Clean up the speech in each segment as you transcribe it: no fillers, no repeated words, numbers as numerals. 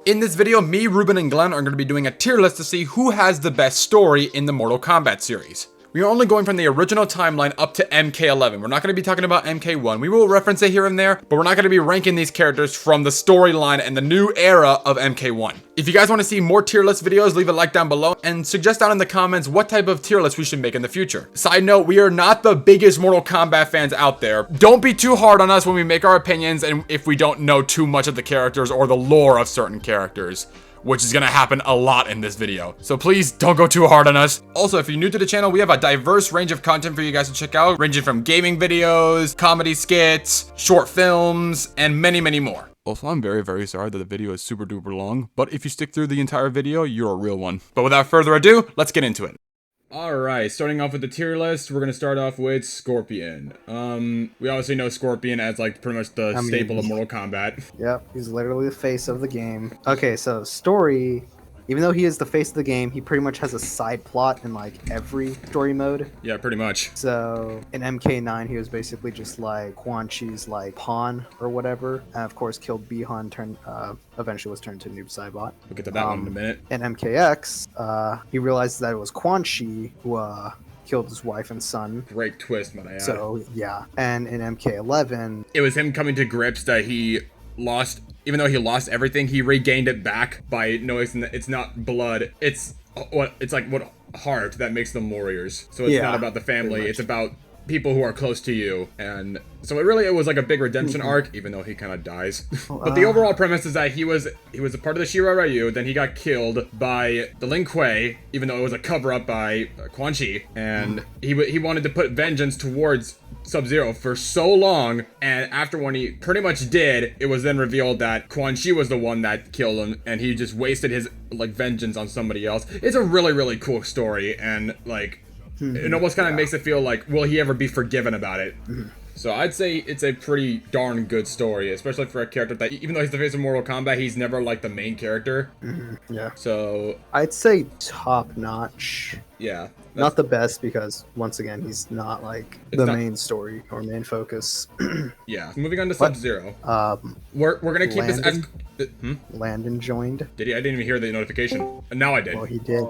In this video, me, Ruben, and Glenn are going to be doing a tier list to see who has the best story in the Mortal Kombat series. We are only going from the original timeline up to MK11. We're not going to be talking about MK1. We will reference it here and there, but we're not going to be ranking these characters from the storyline and the new era of MK1. If you guys want to see more tier list videos, leave a like down below and suggest down in the comments what type of tier list we should make in the future. Side note, we are not the biggest Mortal Kombat fans out there. Don't be too hard on us when we make our opinions and if we don't know too much of the characters or the lore of certain characters, which is gonna happen a lot in this video. So please don't go too hard on us. Also, if you're new to the channel, we have a diverse range of content for you guys to check out, ranging from gaming videos, comedy skits, short films, and many, many more. Also, I'm very, very sorry that the video is super duper long, but if you stick through the entire video, you're a real one. But without further ado, let's get into it. Alright, starting off with the tier list, we're gonna start off with Scorpion. We obviously know Scorpion as like pretty much the staple of Mortal Kombat. Yep, he's literally the face of the game. Okay, so story, even though he is the face of the game, he pretty much has a side plot in like every story mode. Yeah, pretty much. So in MK9, he was basically just like Quan Chi's like pawn or whatever, and of course killed Bihan, eventually was turned to Noob Saibot. We'll get to that one in a minute. In MKX, he realized that it was Quan Chi who killed his wife and son. Great twist, man. So yeah, and in MK11, it was him coming to grips that he lost, even though he lost everything, he regained it back by noticing that it's not blood, it's like what heart that makes them warriors. So it's not about the family, it's about people who are close to you. And so it was like a big redemption arc, even though he kind of dies. But the overall premise is that he was a part of the Shirai Ryu, then he got killed by the Lin Kuei, even though it was a cover-up by Quan Chi, and he wanted to put vengeance towards Sub-Zero for so long, and after when he pretty much did, it was then revealed that Quan Chi was the one that killed him, and he just wasted his like vengeance on somebody else. It's a really, really cool story, and like it almost kind of makes it feel like, will he ever be forgiven about it? So I'd say it's a pretty darn good story, especially for a character that, even though he's the face of Mortal Kombat, he's never like the main character. Yeah. So I'd say top notch. Yeah. Not the best, because once again, he's not like the main story or main focus. Yeah. Moving on to Sub-Zero. We're gonna keep this as Landon joined. Did he? I didn't even hear the notification. Now I did. Well, he did.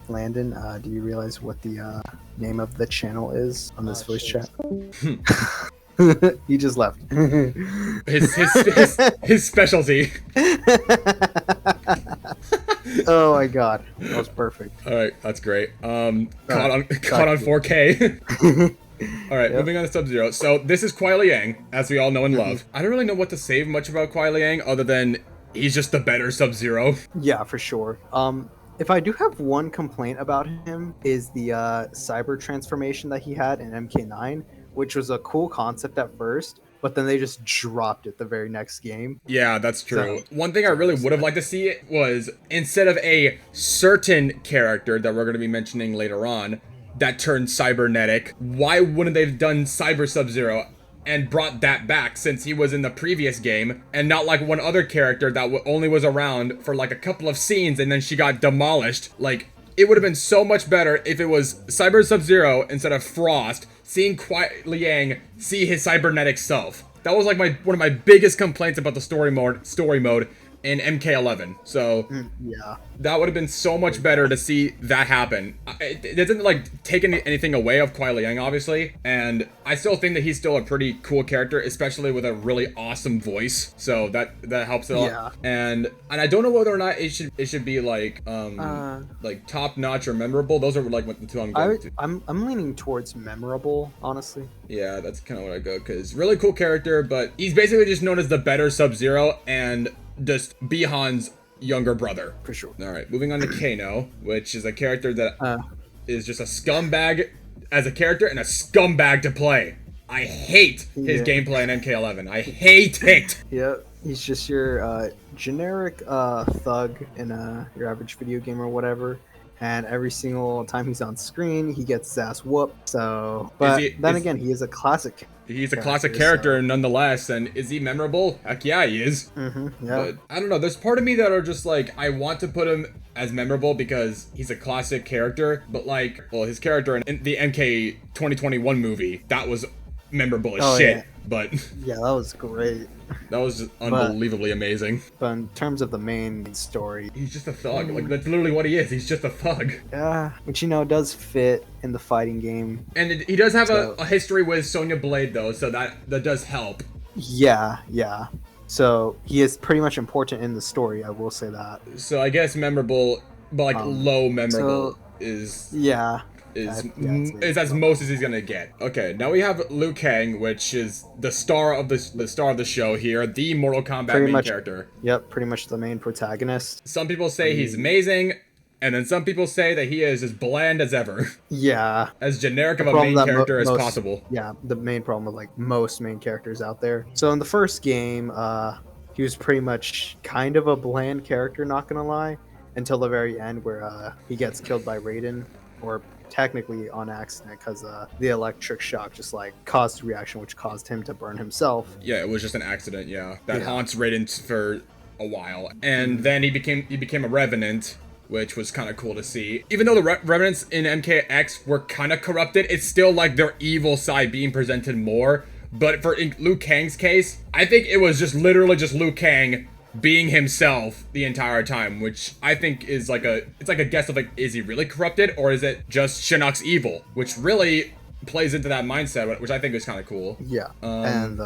Landon, do you realize what the name of the channel is on this voice chat? He just left. his specialty. Oh my god, that was perfect. All right, that's great. Caught on 4K. All right, moving on to Sub-Zero. So this is Kuai Liang, as we all know and love. I don't really know what to say much about Kuai Liang other than he's just the better Sub-Zero. Yeah, for sure. If I do have one complaint about him, is the cyber transformation that he had in MK9, which was a cool concept at first, but then they just dropped it the very next game. Yeah, that's true. So, one thing I really would have liked to see was, instead of a certain character that we're going to be mentioning later on that turned cybernetic, why wouldn't they have done Cyber Sub-Zero and brought that back, since he was in the previous game, and not like one other character that only was around for like a couple of scenes and then she got demolished? Like, it would have been so much better if it was Cyber Sub-Zero instead of Frost, seeing Kuai Liang see his cybernetic self. That was like one of my biggest complaints about the story mode in MK11. So yeah, that would have been so much better to see that happen. It doesn't like take anything away of Kuai Liang, obviously, and I still think that he's still a pretty cool character, especially with a really awesome voice. So that helps it a lot. And I don't know whether or not it should be like top notch or memorable. Those are like the two I'm going to. I'm leaning towards memorable, honestly. Yeah, that's kind of what I go, because really cool character, but he's basically just known as the better Sub-Zero and just Bihan's younger brother. For sure. All right, moving on to Kano, which is a character that is just a scumbag as a character and a scumbag to play. I hate his gameplay in MK11. I hate it. Yeah, he's just your generic thug in your average video game or whatever. And every single time he's on screen, he gets his ass whooped. So, but then again, he is a classic. He's a classic character nonetheless, and is he memorable? Heck yeah, he is. Yeah. But I don't know, there's part of me that are just like, I want to put him as memorable because he's a classic character, but like, well, his character in the MK 2021 movie, that was memorable as shit. but Yeah, that was great. that was just unbelievably amazing. But in terms of the main story, He's just a thug. Like, that's literally what he is. He's just a thug. yeah, which does fit in the fighting game. And he does have So- a history with Sonya Blade, though, so that does help. Yeah. So he is pretty much important in the story. I will say that. So I guess memorable, but like low memorable is Yeah. is as most as he's gonna get. Okay, now we have Liu Kang, which is the star of the show here, the Mortal Kombat main character. Yep, pretty much the main protagonist. Some people say he's amazing, and then some people say that he is as bland as ever, Yeah. as generic of a problem main that character as most- possible. Yeah, the main problem with like most main characters out there. So in the first game, he was pretty much kind of a bland character, not gonna lie, until the very end where he gets killed by Raiden, or technically on accident because the electric shock just like caused a reaction which caused him to burn himself. Yeah, it was just an accident. Yeah, that Yeah. haunts Raiden for a while, and then he became a revenant, which was kind of cool to see. Even though the revenants in MKX were kind of corrupted, it's still like their evil side being presented more. But for Liu Kang's case, I think it was just literally just Liu Kang being himself the entire time, which I think is like it's like a guess of like, is he really corrupted, or is it just Shinnok's evil, which really plays into that mindset, which I think is kind of cool. Yeah. And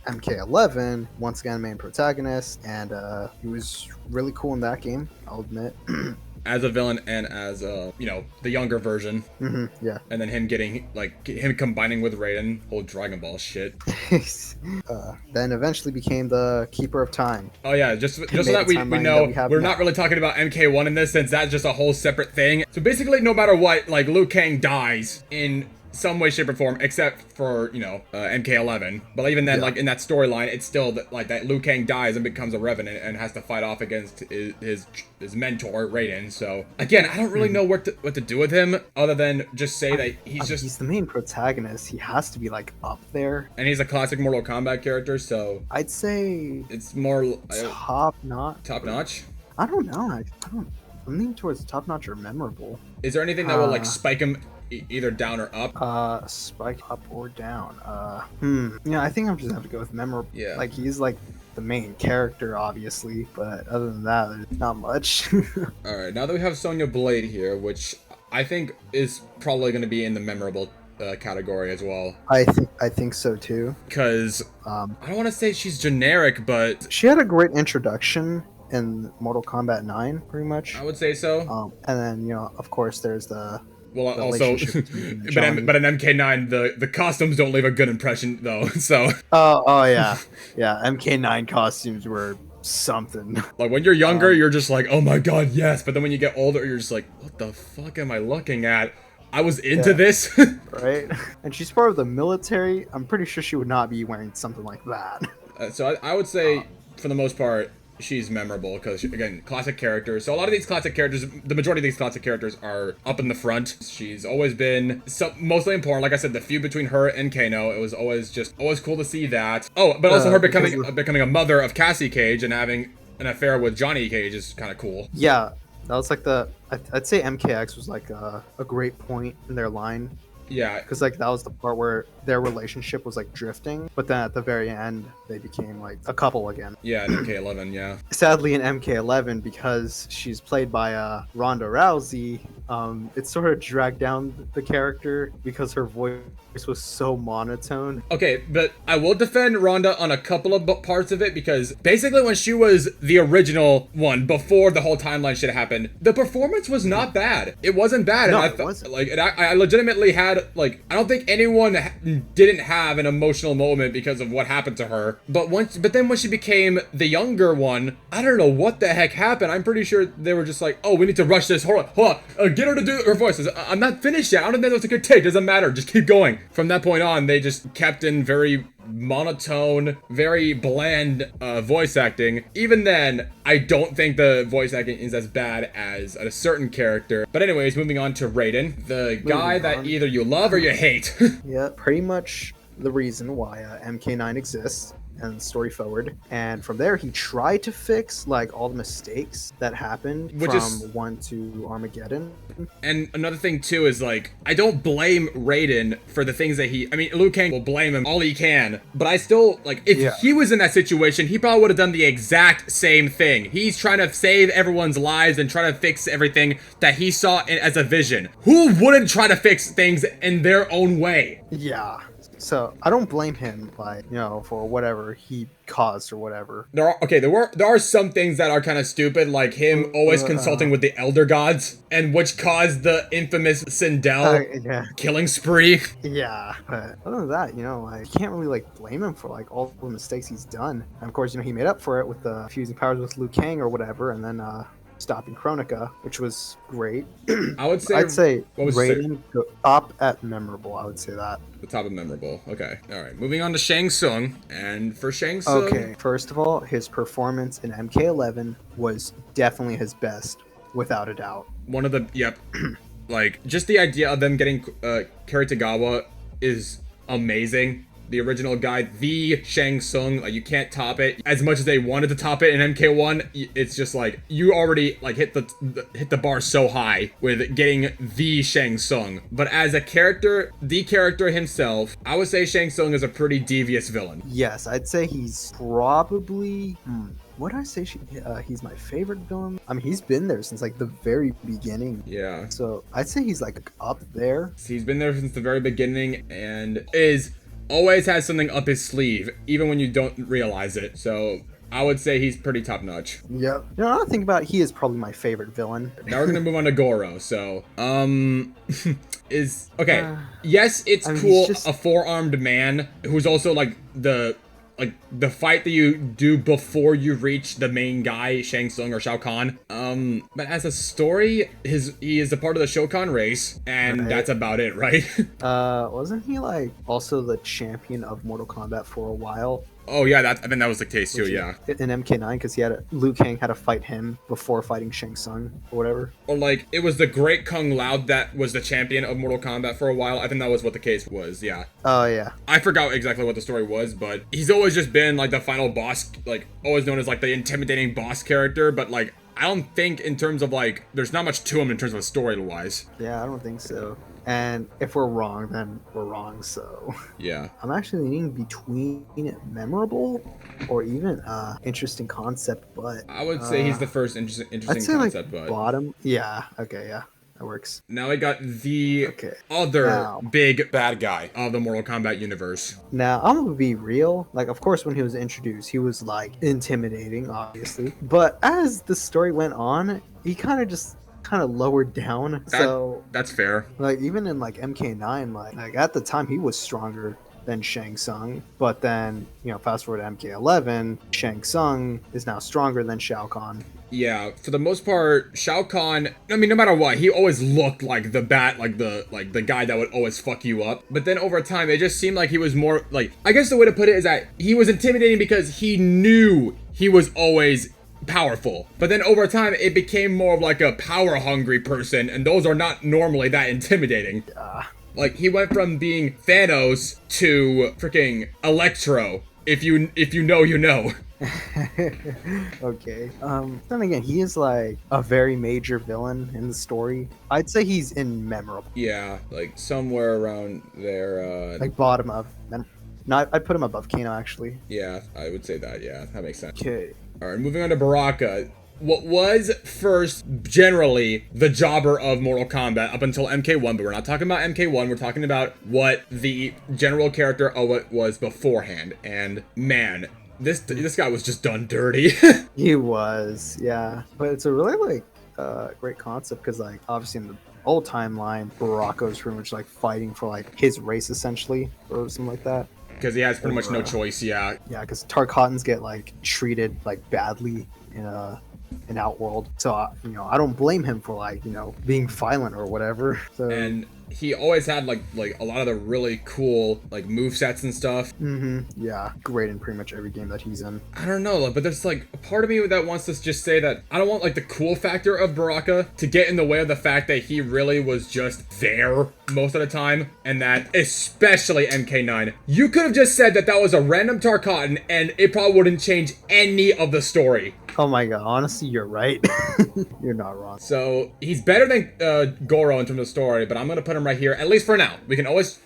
MK11, once again, main protagonist, and he was really cool in that game, I'll admit. As a villain and as the younger version. Yeah. And then him getting him combining with Raiden, whole Dragon Ball shit. Then eventually became the Keeper of Time. Oh yeah, just so made that the we timeline know, that we have we're now. not really talking about MK1 in this, since that's just a whole separate thing. So basically, no matter what, like, Liu Kang dies in some way, shape, or form, except for, MK11. But even then, like, in that storyline, it's still that Liu Kang dies and becomes a Revenant and has to fight off against his mentor, Raiden. So, again, I don't really know what to do with him, other than just say that He's the main protagonist. He has to be, like, up there. and he's a classic Mortal Kombat character, so I'd say it's more top notch. top notch. I don't know. I'm leaning towards top notch or memorable. Is there anything that will, like, spike him either down or up? Spike up or down. Yeah, I think I'm just gonna have to go with memorable. Yeah. Like, he's like the main character, obviously, but other than that, there's not much. All right, now that we have Sonya Blade here, which I think is probably going to be in the memorable category as well, I think so too. because I don't want to say she's generic, but She had a great introduction in Mortal Kombat 9, pretty much. I would say so. And then, of course, there's the Well, also, relationship between but Johnny. in MK9, the costumes don't leave a good impression though. So, Oh yeah, yeah. MK9 costumes were something. like, when you're younger, you're just like, oh my god, yes. But then when you get older, you're just like, what the fuck am I looking at? I was into Yeah. this. Right? And she's part of the military. I'm pretty sure she would not be wearing something like that. So I would say, for the most part, she's memorable because, again, classic characters. So a lot of these classic characters, the majority of these classic characters are up in the front. She's always been mostly important. Like I said, the feud between her and Kano, it was always cool to see that. Oh, but also her becoming a mother of Cassie Cage and having an affair with Johnny Cage is kind of cool. Yeah, that was like I'd say MKX was like a great point in their line. Yeah, Because like that was the part where their relationship was like drifting, but then at the very end they became like a couple again. yeah, in MK11, yeah. Sadly, in MK11, because she's played by Ronda Rousey, it sort of dragged down the character because her voice was so monotone. Okay, but I will defend Ronda on a couple of parts of it, because basically when she was the original one, before the whole timeline shit happened, the performance was not bad. It wasn't bad. No, and it wasn't. Like, I legitimately had, like, I don't think anyone didn't have an emotional moment because of what happened to her. But then when she became the younger one, I don't know what the heck happened. I'm pretty sure they were just like, oh, we need to rush this. Hold on. Get her to do her voices. I'm not finished yet. I don't think that's a good take. Doesn't matter. Just keep going. From that point on, they just kept in very monotone, very bland voice acting. Even then, I don't think the voice acting is as bad as a certain character. But anyways, moving on to Raiden, the guy that either you love or you hate. Yeah, pretty much the reason why MK9 exists. and story forward. And from there, he tried to fix like all the mistakes that happened Which from is- 1 to Armageddon. And another thing too is like, I don't blame Raiden for the things that I mean, Liu Kang will blame him all he can, but I still, like, if Yeah. he was in that situation, he probably would have done the exact same thing. He's trying to save everyone's lives and try to fix everything that he saw as a vision. Who wouldn't try to fix things in their own way? Yeah. So I don't blame him, like, you know, for whatever he caused or whatever. There are some things that are kind of stupid, like him always consulting with the elder gods, and which caused the infamous Sindel Yeah. killing spree. Yeah, but other than that, you know, like, you can't really like blame him for like all the mistakes he's done. And of course, you know, he made up for it with the fusing powers with Liu Kang or whatever, and then stopping Kronika, which was great. I'd say what was Raiden top at memorable. I would say that. the top of memorable. Okay, all right. Moving on to Shang Tsung, and for Shang Tsung, Okay, first of all, his performance in MK11 was definitely his best, without a doubt. one of the like just the idea of them getting Karitagawa is amazing. The original guy, the Shang Tsung, like you can't top it. As much as they wanted to top it in MK1, it's just like you already like hit the bar so high with getting the Shang Tsung. But as a character, the character himself, I would say Shang Tsung is a pretty devious villain. Yes, I'd say he's probably. What did I say? He's my favorite villain. I mean, he's been there since like the very beginning. Yeah. So I'd say he's like up there. He's been there since the very beginning and always has something up his sleeve, even when you don't realize it. So I would say he's pretty top notch. Yep. You know, now that I think about it, he is probably my favorite villain. Now we're gonna move on to Goro. So, yes, it's I mean, cool. he's just- A four-armed man who's also like the fight that you do before you reach the main guy, Shang Tsung or Shao Kahn. But as a story, he is a part of the Shokan race, and Right. that's about it, right? Wasn't he like also the champion of Mortal Kombat for a while? Oh yeah, I think that was the case too. Yeah. In MK9, because Liu Kang had to fight him before fighting Shang Tsung or whatever. Or like it was the Great Kung Lao that was the champion of Mortal Kombat for a while. I think that was what the case was. Yeah. Oh yeah. I forgot exactly what the story was, but he's always just been like the final boss, like always known as like the intimidating boss character. But like I don't think in terms of like there's not much to him in terms of story wise. Yeah, I don't think so. And if we're wrong, then we're wrong. So Yeah. I'm actually leaning between memorable or even interesting concept. But I would say he's the first interesting I'd say concept, like but bottom. Yeah. Okay. Yeah. That works. now we got the Okay. other Now- big bad guy of the Mortal Kombat universe. Now, I'm gonna be real. Like, of course, when he was introduced, he was like intimidating, obviously. But as the story went on, he kind of lowered down. So, That's fair. like, even in like MK9, like at the time, he was stronger than Shang Tsung. But then, you know, fast forward to MK11, Shang Tsung is now stronger than Shao Kahn. Yeah, for the most part, Shao Kahn, I mean, no matter what, he always looked like the the guy that would always fuck you up. But then over time, it just seemed like he was more, like, I guess the way to put it is that he was intimidating because he knew he was always powerful. But then over time, it became more of like a power-hungry person, and those are not normally that intimidating. Like, he went from being Thanos to freaking Electro. If you know, you know. Okay. Then again, he is like a very major villain in the story. I'd say he's in memorable. Yeah, like somewhere around there. Like bottom of. No, I'd put him above Kano actually. Yeah, I would say that. Yeah, that makes sense. Okay. All right, moving on to Baraka. What was first generally the jobber of Mortal Kombat up until MK1, but we're not talking about MK1. We're talking about what the general character of it was beforehand. And man, this guy was just done dirty. He was, yeah. But it's a really like great concept because like obviously in the old timeline, Baraka's pretty much like fighting for like his race essentially or something like that. Because he has pretty much no choice. Yeah. Yeah, because Tarkatans get like treated like badly in in Outworld. So I don't blame him for like being violent or whatever. So And he always had like a lot of the really cool like move sets and stuff. yeah, great in pretty much every game that he's in. I don't know, but there's like a part of me that wants to just say that I don't want like the cool factor of Baraka to get in the way of the fact that he really was just there most of the time, and that especially MK9. You could have just said that was a random Tarkatan and it probably wouldn't change any of the story. Oh my god, honestly, you're right. You're not wrong. So he's better than Goro in terms of story, but I'm gonna put him right here, at least for now. We can always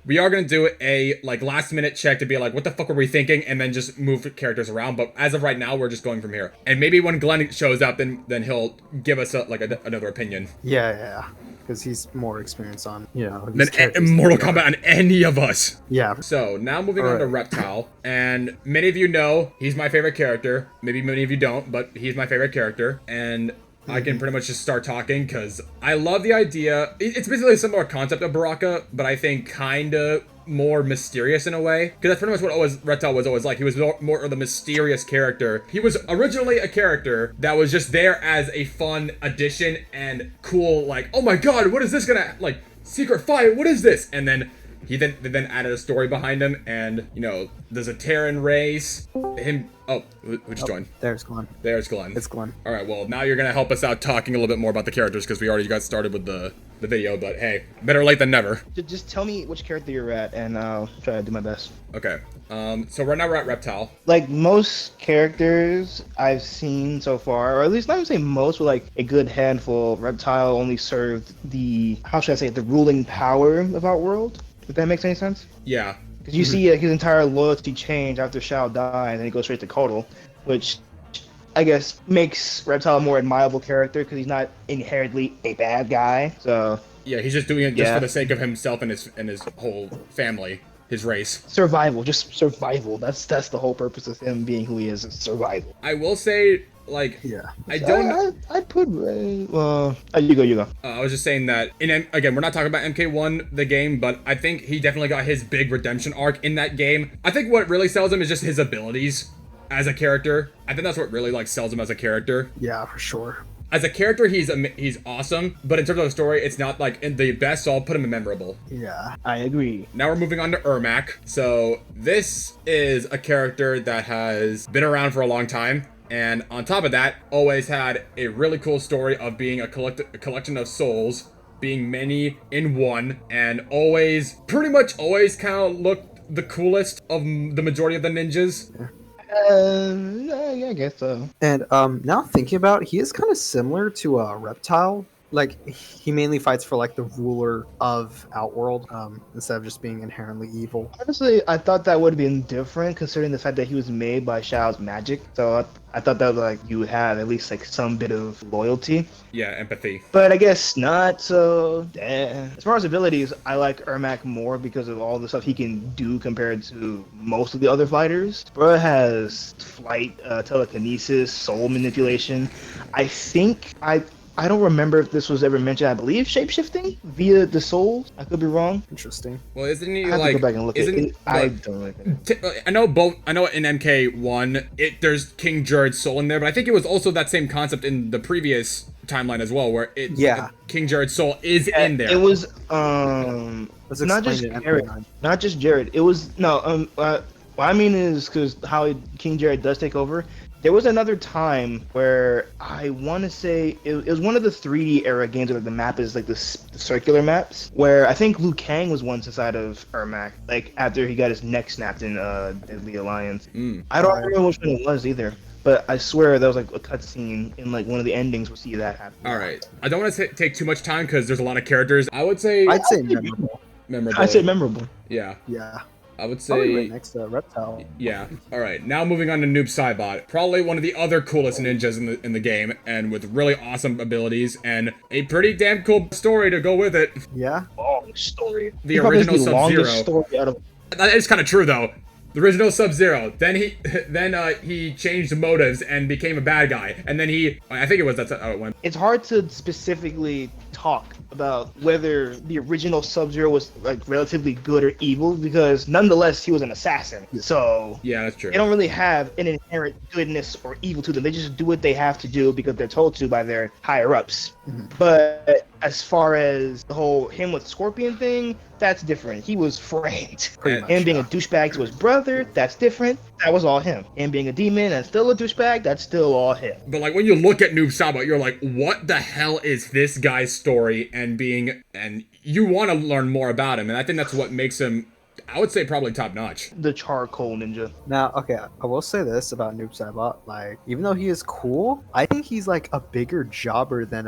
we are gonna do a like last minute check to be like, what the fuck were we thinking, and then just move characters around. But as of right now, we're just going from here. And maybe when Glenn shows up, then he'll give us another opinion. Yeah. Because he's more experienced on, than Mortal Kombat on any of us. Yeah. So now moving on to Reptile, and many of you know he's my favorite character. Maybe many of you don't, but he's my favorite character, and I can pretty much just start talking because I love the idea. It's basically a similar concept of Baraka, but I think kinda more mysterious in a way, because that's pretty much what Reptile was always like. He was more of the mysterious character. He was originally a character that was just there as a fun addition and cool, like, oh my god, what is this gonna, like, secret fight, what is this? And then he then added a story behind him, and there's a Terran race. Who just joined? There's Glenn. There's Glenn. It's Glenn. All right, well, now you're gonna help us out talking a little bit more about the characters, because we already got started with the video, but hey, better late than never. Just tell me which character you're at, and I'll try to do my best. Okay, so right now we're at Reptile. Like most characters I've seen so far, or at least not even say most, but like a good handful, Reptile only served the, how should I say it, the ruling power of Outworld, if that makes any sense. Yeah. Because you see his entire loyalty change after Shao dies, and then he goes straight to Kotal, which I guess makes Reptile a more admirable character because he's not inherently a bad guy. So yeah, he's just doing it just for the sake of himself and his whole family, his race. Survival, just survival. That's the whole purpose of him being who he is survival. I will say, like, yeah, I'd put you go. I was just saying that again, we're not talking about MK1 the game, but I think he definitely got his big redemption arc in that game. I think what really sells him is just his abilities as a character. I think that's what really like sells him as a character. Yeah, for sure. As a character, he's awesome, but in terms of the story, it's not like in the best, so I'll put him in memorable. Yeah, I agree. Now we're moving on to Ermac. So this is a character that has been around for a long time, and on top of that, always had a really cool story of being a collection of souls, being many in one, and pretty much always kind of looked the coolest of the majority of the ninjas. Yeah. Yeah, I guess so. And now thinking about it, he is kind of similar to Reptile. Like, he mainly fights for like the ruler of Outworld, instead of just being inherently evil. Honestly, I thought that would have been different considering the fact that he was made by Shao's magic. So I thought that like you would have at least like some bit of loyalty. Yeah, empathy. But I guess not. So as far as abilities, I like Ermac more because of all the stuff he can do compared to most of the other fighters. Bro has flight, telekinesis, soul manipulation. I don't remember if this was ever mentioned. I believe shapeshifting via the souls. I could be wrong. Interesting. Well, isn't he I have like? to go back and look at it. I don't like it. I know both. I know in MK1, there's King Jared's soul in there, but I think it was also that same concept in the previous timeline as well, where King Jared's soul is in there. It was not just Jared. Not just Jared. It was no. What I mean is because how King Jared does take over. There was another time where I want to say it was one of the 3D era games where the map is like the circular maps, where I think Liu Kang was once inside of Ermac, like after he got his neck snapped in Deadly Alliance. I don't remember which one it was either, but I swear that was like a cutscene in like one of the endings. We'll see that happen. All right, I don't want to take too much time because there's a lot of characters. I'd say memorable. I'd say memorable. Yeah. Yeah. I would say right next to Reptile. Yeah. All right. Now moving on to Noob Saibot, probably one of the other coolest ninjas in the game, and with really awesome abilities and a pretty damn cool story to go with it. Yeah. Long story. The original Sub-Zero. That is kind of true though. The original Sub-Zero. Then he changed motives and became a bad guy. And then I think that's how it went. It's hard to specifically talk about whether the original Sub-Zero was like relatively good or evil, because nonetheless he was an assassin. So yeah, that's true. They don't really have an inherent goodness or evil to them. They just do what they have to do because they're told to by their higher ups. Mm-hmm. But as far as the whole him with Scorpion thing, that's different. He was framed. And being a douchebag to his brother, that's different. That was all him. And being a demon and still a douchebag, that's still all him. But like when you look at Noob Saibot, you're like, what the hell is this guy's story? And you want to learn more about him. And I think that's what makes him, I would say, probably top notch. The charcoal ninja. Now, okay, I will say this about Noob Saibot. Like, even though he is cool, I think he's like a bigger jobber than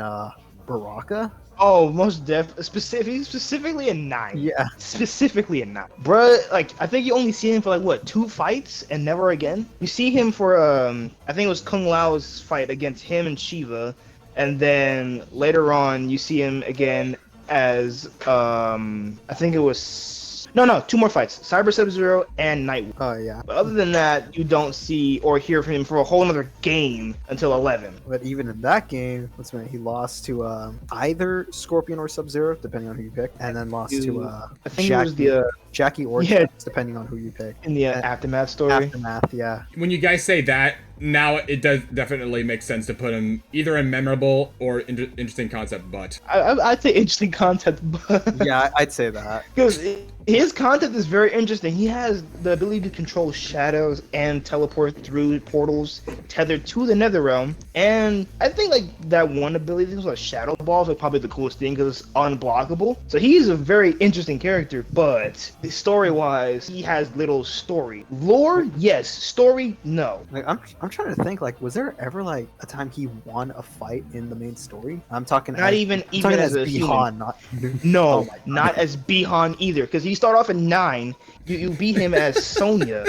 Baraka. Oh, most specifically in 9. Yeah. Specifically in 9. Bruh, like, I think you only see him for, like, what, 2 fights and never again? You see him for, I think it was Kung Lao's fight against him and Shiva. And then later on, you see him again as, I think it was... No, 2 more fights. Cyber Sub-Zero and Nightwing. Oh, yeah. But other than that, you don't see or hear from him for a whole other game until 11. But even in that game, he lost to either Scorpion or Sub-Zero, depending on who you pick, and then lost to I think Jackie, it was the Jackie or Jax, depending on who you pick. In the Aftermath story. Aftermath, yeah. When you guys say that, now it does definitely make sense to put him either in memorable or interesting concept, but... I'd say interesting concept, but... Yeah, I'd say that. Because his concept is very interesting. He has the ability to control shadows and teleport through portals tethered to the Netherrealm. And I think like that one ability, this was a Shadow Ball, is like probably the coolest thing because it's unblockable. So he's a very interesting character, but story-wise, he has little story. Lore, yes. Story, no. Like I'm trying to think, like, was there ever like a time he won a fight in the main story? I'm talking not even as a Bihan, not no, not as Bihan either, because he started off at 9. You beat him as Sonya.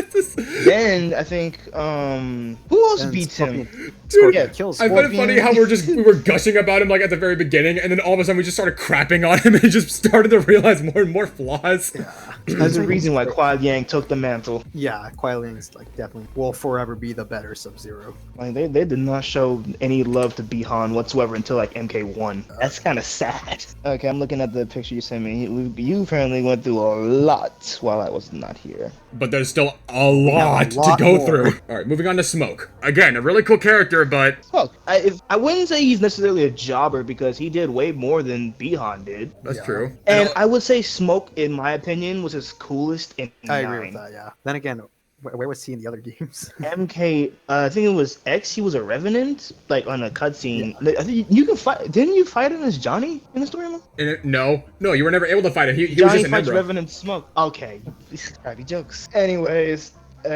Then I think who else beats him? Dude, yeah, kills I find it funny how we were gushing about him like at the very beginning, and then all of a sudden we just started crapping on him and just started to realize more and more flaws. Yeah. There's a reason why Kuai Liang took the mantle. Yeah, Kuai Liang's like definitely will forever be the better Sub-Zero. Like they did not show any love to Bihan whatsoever until like MK1. That's kind of sad. Okay, I'm looking at the picture you sent me. You apparently went through a lot while I was not here. But there's still a lot to go through. All right, moving on to Smoke. Again, a really cool character, but... Smoke. I wouldn't say he's necessarily a jobber because he did way more than Bihan did. That's true. And I would say Smoke, in my opinion, was his coolest in 9. I agree with that, yeah. Then again, where was he in the other games? MK, I think it was X. He was a Revenant, like on a cutscene. Yeah. I think you can fight. Didn't you fight him as Johnny in the story mode? No, you were never able to fight him. He Johnny was just a fights member. Revenant Smoke. Okay, these crappy jokes. Anyways, he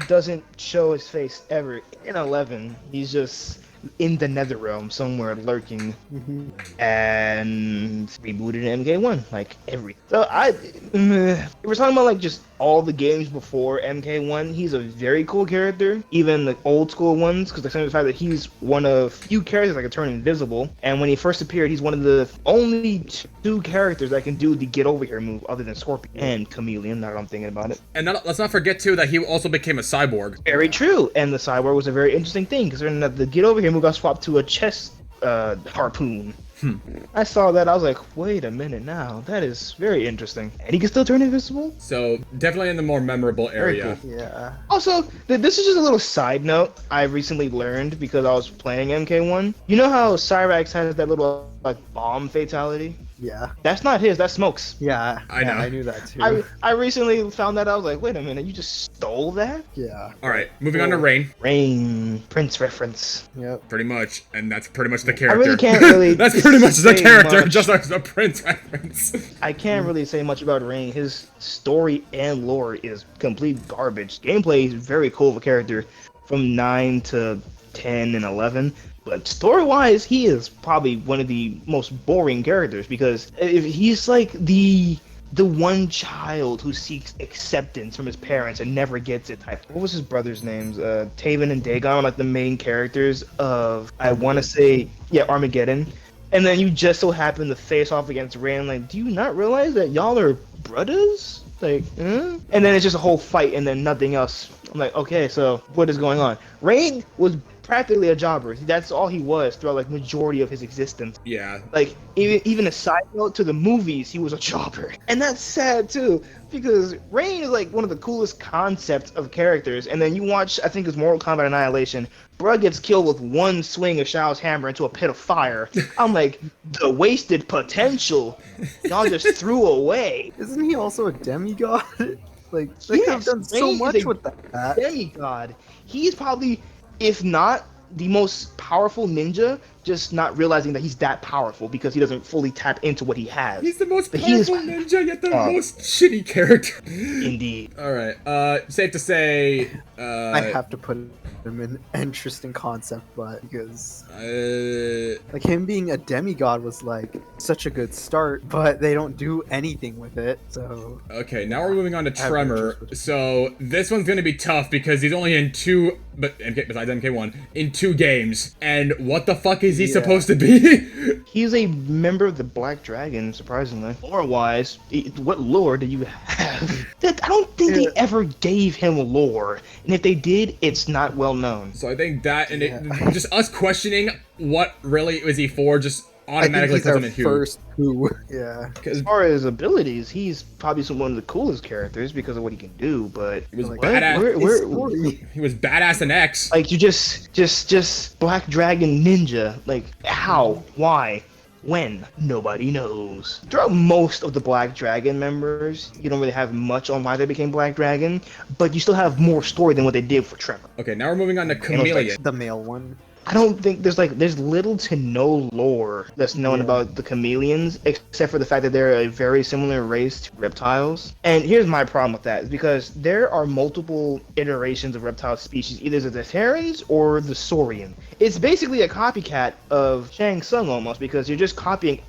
doesn't show his face ever in 11. He's just in the Netherrealm somewhere lurking, and rebooted in MK1 like every. So we're talking about like just all the games before MK1. He's a very cool character, even the old school ones, because the fact that he's one of few characters that can turn invisible, and when he first appeared, he's one of the only 2 characters that can do the get over here move other than Scorpion and Chameleon. Now that I'm thinking about it, and let's not forget too that he also became a cyborg. Very true, and the cyborg was a very interesting thing because the get over here move got swapped to a chest harpoon. I saw that. I was like, wait a minute now. That is very interesting. And he can still turn invisible? So, definitely in the more memorable area. Cool. Yeah. Also, this is just a little side note I recently learned because I was playing MK1. You know how Cyrax has that little like bomb fatality? Yeah. That's not his, that's Smoke's. Yeah, I know. I knew that too. I recently found that. I was like, wait a minute, you just stole that? Yeah. Alright, moving on to Rain. Rain, Prince reference. Yep. Pretty much, and that's pretty much the character. I really can't really That's pretty much the character, much. just like a Prince reference. I can't really say much about Rain. His story and lore is complete garbage. Gameplay is very cool of a character from 9 to 10 and 11. But story-wise, he is probably one of the most boring characters because if he's like the one child who seeks acceptance from his parents and never gets it type. What was his brother's names? Taven and Dagon are like the main characters of, I want to say, Armageddon. And then you just so happen to face off against Rain. Like, do you not realize that y'all are brothers? Like, and then it's just a whole fight and then nothing else. I'm like, okay, so what is going on? Rain was practically a jobber. That's all he was throughout like majority of his existence. Yeah. Like even a side note to the movies, he was a jobber, and that's sad too because Rain is like one of the coolest concepts of characters. And then you watch, I think it's Mortal Kombat Annihilation. Bruh gets killed with one swing of Shao's hammer into a pit of fire. I'm like, the wasted potential y'all just threw away. Isn't he also a demigod? Like, they could have done so Rain much is a with that. demigod. He's probably, if not the most powerful ninja, just not realizing that he's that powerful because he doesn't fully tap into what he has. He's the most powerful ninja, yet the most shitty character. Indeed. Alright, safe to say, I have to put him in interesting concept, but because like him being a demigod was like such a good start, but they don't do anything with it. So okay, now we're moving on to Tremor. So this one's gonna be tough because he's only in two, but besides MK1, in 2 games. And what the fuck is he supposed to be? He's a member of the Black Dragon, surprisingly. Lore-wise, what lore do you have? I don't think they ever gave him lore, and if they did, it's not well known. So I think that, and just us questioning what really is he for, just automatically puts him in first who. Yeah. As far as abilities, he's probably one of the coolest characters because of what he can do. But he was like, badass. He was badass in X. Like you just Black Dragon Ninja. Like how? Why? When? Nobody knows. Throughout most of the Black Dragon members, you don't really have much on why they became Black Dragon, but you still have more story than what they did for Tremor. Okay, now we're moving on to Chameleon. Like the male one. I don't think there's little to no lore that's known about the chameleons, except for the fact that they're a very similar race to reptiles. And here's my problem with that, is because there are multiple iterations of reptile species, either the Terrans or the Saurian. It's basically a copycat of Shang Tsung almost, because you're just copying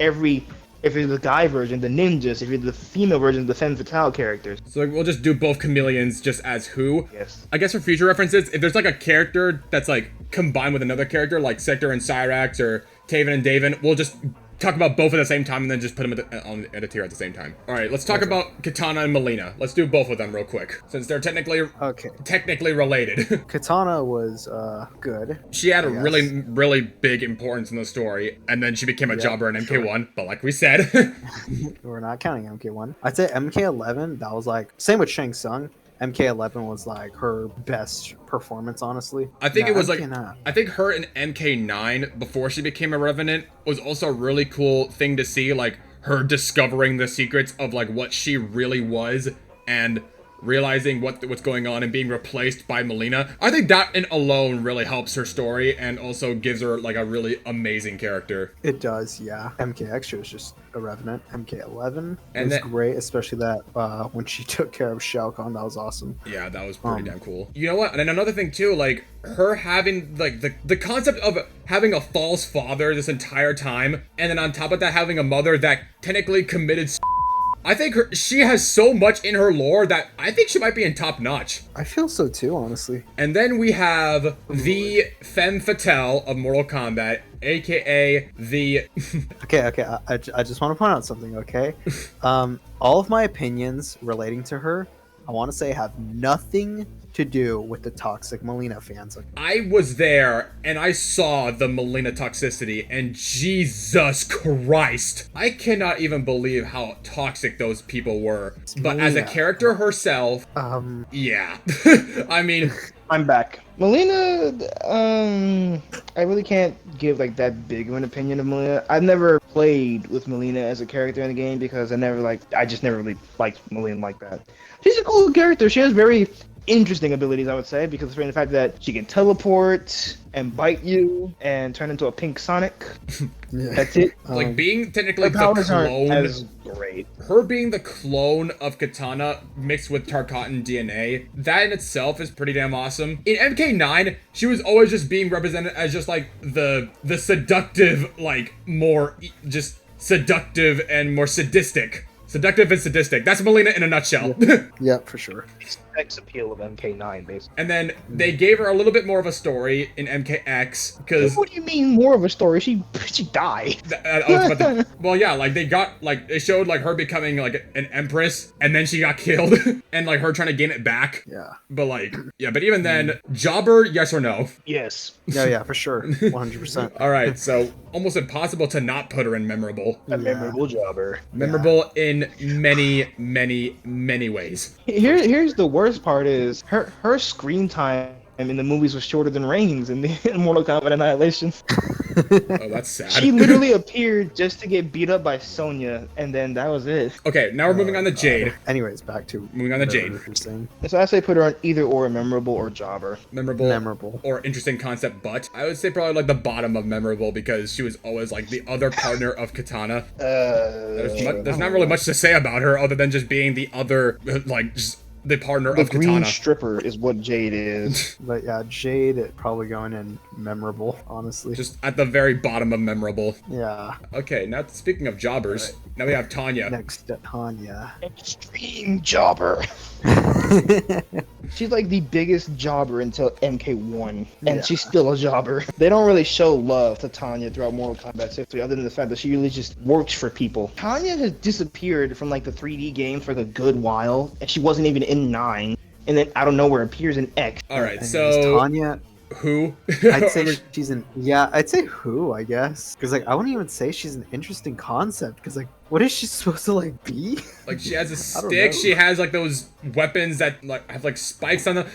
if you're the guy version, the ninjas. If you're the female version, the femme fatale characters. So we'll just do both chameleons just as who. Yes. I guess for future references, if there's like a character that's like combined with another character, like Sector and Cyrax or Taven and Daven, we'll just talk about both at the same time and then just put them at a tier at the same time. All right, let's talk about Katana and Melina. Let's do both of them real quick, since they're technically related. Katana was good. She had a really big importance in the story, and then she became a jobber in MK1. But like we said, we're not counting MK1. I'd say MK11. That was like same with Shang Tsung. MK11 was like her best performance, honestly. I think it was like, I think her in MK9 before she became a Revenant was also a really cool thing to see, like her discovering the secrets of like what she really was and realizing what's going on and being replaced by Melina. I think that in alone really helps her story and also gives her like a really amazing character. It does, yeah. MK Extra was just a Revenant. MK11 was great, especially that when she took care of Shao Kahn. That was awesome. Yeah, that was pretty damn cool. You know what? And then another thing too, like her having like the concept of having a false father this entire time, and then on top of that having a mother that technically committed. I think she has so much in her lore that I think she might be in top notch. I feel so too, honestly. And then we have the femme fatale of Mortal Kombat, aka the... Okay, I just want to point out something, okay? All of my opinions relating to her, I want to say, have nothing to do with the toxic Melina fans. I was there and I saw the Melina toxicity, and Jesus Christ, I cannot even believe how toxic those people were. But as a character herself, yeah. I mean, I'm back. Melina, I really can't give like that big of an opinion of Melina. I've never played with Melina as a character in the game because I just never really liked Melina like that. She's a cool character. She has very interesting abilities, I would say, because of the fact that she can teleport and bite you and turn into a pink Sonic. That's it. Like being technically the clone. Great. Her being the clone of Katana mixed with Tarkatan DNA, that in itself is pretty damn awesome. In MK9, she was always just being represented as just like the seductive, like more just seductive and more sadistic. Seductive and sadistic. That's Melina in a nutshell. Yeah, for sure. sex appeal of MK9, basically. And then they gave her a little bit more of a story in MKX because. What do you mean more of a story? She died. Well, yeah, like they showed like her becoming like an empress, and then she got killed, and like her trying to gain it back. Yeah. But Even then, Jobber, yes or no? Yes. Yeah, for sure. 100%. All right, so almost impossible to not put her in memorable. A memorable jobber. Memorable in many, many, many ways. Here's the worst part is her screen time in the movies was shorter than Reigns in Mortal Kombat Annihilation. Oh, that's sad. She literally appeared just to get beat up by Sonya, and then that was it. Okay, now we're moving on to Jade. Anyways, back to moving on to Jade. So I say put her on either or memorable or jobber. Memorable or interesting concept, but I would say probably like the bottom of memorable because she was always like the other partner of Katana. There's not really much to say about her other than just being the other, like, just the partner of green Katana. Stripper is what Jade is. But yeah, Jade probably going in memorable, honestly. Just at the very bottom of memorable. Yeah. Okay, now speaking of jobbers, now we have Tanya. Next, Tanya. Extreme jobber. She's like the biggest jobber until MK1, and she's still a jobber. They don't really show love to Tanya throughout Mortal Kombat 6, other than the fact that she really just works for people. Tanya has disappeared from like the 3D games for a good while, and she wasn't even in 9, and then out of nowhere appears in X. All right, so Tanya. Who? I'd say she's an I'd say who, I guess, because like I wouldn't even say she's an interesting concept, because like what is she supposed to like be? Like she has a stick. She has like those weapons that like have like spikes on them.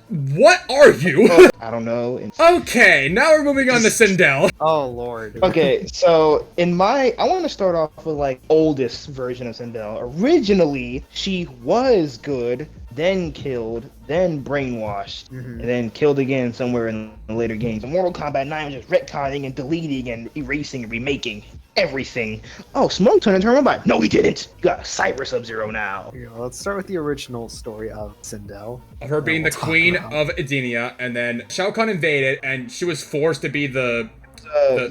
What are you? I don't know. Okay, now we're moving on to Sindel. Oh lord. Okay, so I want to start off with like oldest version of Sindel. Originally, she was good, then killed, then brainwashed, and then killed again somewhere in the later games. Mortal Kombat 9 was just retconning and deleting and erasing and remaking everything. Oh, Smoke turned into a robot. No, he didn't. You got Cyber Sub-Zero now. Yeah, let's start with the original story of Sindel. Of her being the queen of Edenia, and then Shao Kahn invaded, and she was forced to be the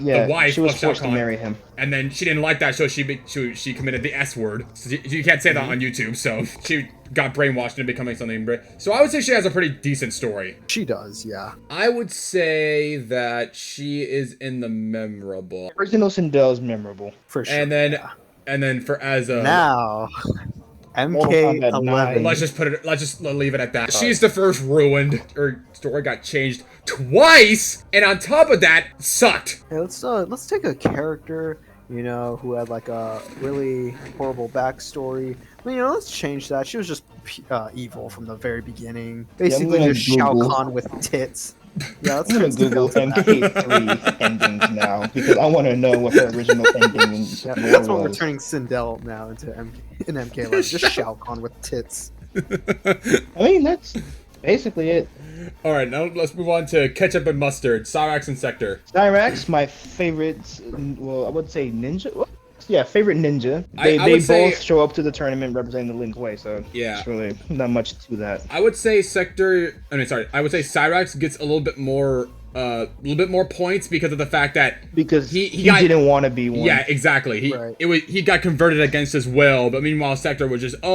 wife she was of Shao forced Kahn. to marry him. And then she didn't like that, so she committed the S word. So you can't say that on YouTube, so she got brainwashed into becoming something. So I would say she has a pretty decent story. She does, yeah. I would say that she is in the memorable. Original Sindel is memorable. For sure. And then for as a now MK11. Let's just leave it at that. She's the first ruined. Her story got changed twice, and on top of that, sucked. Hey, let's take a character, who had like a really horrible backstory. Let's change that. She was just evil from the very beginning. Basically, just Shao Kahn with tits. Yeah, let's Google MK3 endings now because I want to know what her original ending was. That's what we're turning Sindel now into MK11. Just Shao Kahn with tits. I mean, that's basically it. All right, now let's move on to Ketchup and Mustard, Cyrax and Sector. Cyrax, my favorite, well, I would say ninja. Yeah, favorite ninja. They both show up to the tournament representing the Lin Kuei, so yeah, there's really not much to that. I would say I would say Cyrax gets a little bit more points because of the fact that he didn't want to be one. Yeah, exactly. He got converted against his will, but meanwhile Sector was just, I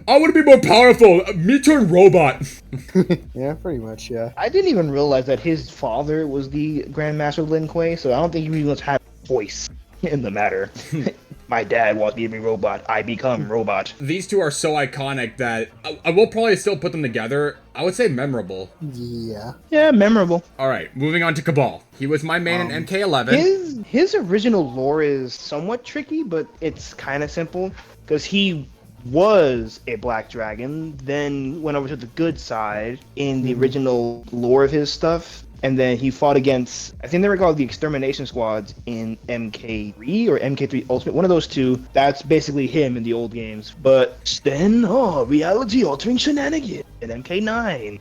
want to be more powerful. Me turn robot. Yeah, pretty much. Yeah. I didn't even realize that his father was the Grandmaster Lin Kuei, so I don't think he really much had a voice in the matter. My dad wants me to be robot. I become robot. These two are so iconic that I will probably still put them together. I would say memorable. Yeah. Yeah, memorable. All right, moving on to Cabal. He was my main in MK11. His original lore is somewhat tricky, but it's kind of simple because he was a black dragon, then went over to the good side in the original lore of his stuff. And then he fought against, I think they were called the Extermination Squads in MK3 or MK3 Ultimate, one of those two. That's basically him in the old games. But then, reality-altering shenanigans in MK9.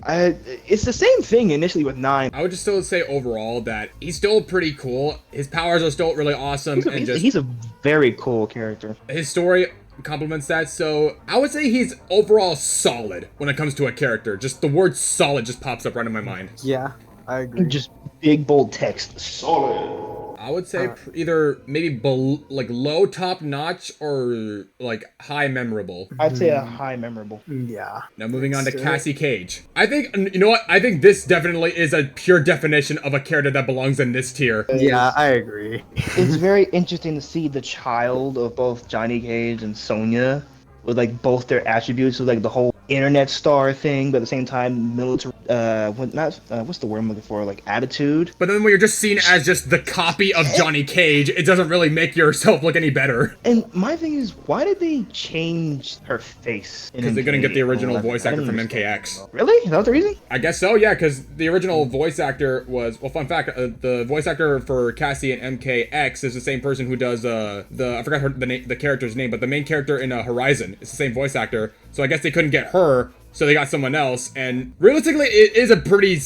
It's the same thing initially with 9. I would just still say overall that he's still pretty cool. His powers are still really awesome. He's a very cool character. His story complements that, so I would say he's overall solid when it comes to a character. Just the word solid just pops up right in my mind. Yeah. I agree. Just big bold text. Solid. I would say either maybe like low top notch or like high memorable. I'd say a high memorable. Yeah. Now moving on to Cassie Cage. I think, you know what? I think this definitely is a pure definition of a character that belongs in this tier. Yeah, I agree. It's very interesting to see the child of both Johnny Cage and Sonya with like both their attributes, with like the whole internet star thing, but at the same time military what's the word I'm looking for, like attitude. But then when you're just seen as just the copy of Johnny Cage, it doesn't really make yourself look any better. And my thing is, why did they change her face? Because they couldn't get the original voice actor from MKX. Really? Is that the reason? I guess so, yeah, because the original voice actor was, well, fun fact, the voice actor for Cassie in MKX is the same person who does I forgot the character's name, but the main character in Horizon. It's the same voice actor, so I guess they couldn't get her, so they got someone else, and realistically, it is a pretty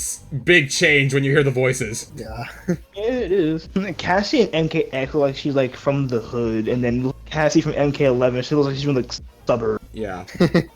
big change when you hear the voices. Yeah. It is. Cassie in MKX look like she's like from the hood, and then Cassie from MK11, she looks like she's from the suburb. Yeah.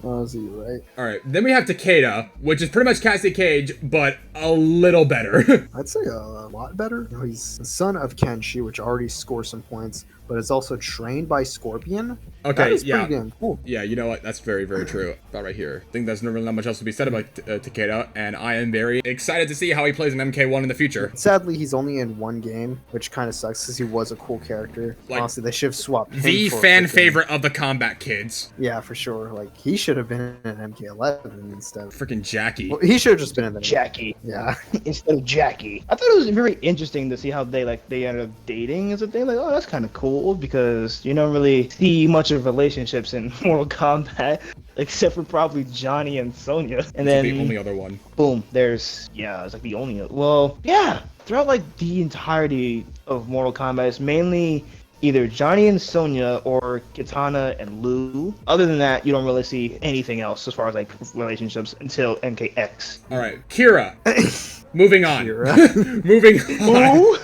Honestly, you're right. Alright, then we have Takeda, which is pretty much Cassie Cage, but a little better. I'd say a lot better. You know, he's the son of Kenshi, which already scores some points, but is also trained by Scorpion. Okay, that is yeah. pretty damn cool. Yeah, you know what? That's very, very true. About right here. I think there's really not much else to be said about Takeda, and I am very excited to see how he plays in MK1 in the future. Sadly, he's only in one game, which kind of sucks because he was a cool character. Like, honestly, they should have swapped him The for fan freaking- favorite of the combat kids. Yeah, for sure. Like, he should have been in MK11 instead of... Freaking Jackie. Well, he should have just been in the... Jackie. Yeah. Instead of Jackie. I thought it was very interesting to see how they ended up dating as a thing. Like, oh, that's kind of cool, because you don't really see much of relationships in Mortal Kombat, except for probably Johnny and Sonya. And then the only other one. Boom, it's like the only, well, yeah, throughout like the entirety of Mortal Kombat, it's mainly either Johnny and Sonya or Kitana and Liu. Other than that, you don't really see anything else as far as like relationships until MKX. All right, Kira. Moving on. Kira. Moving on.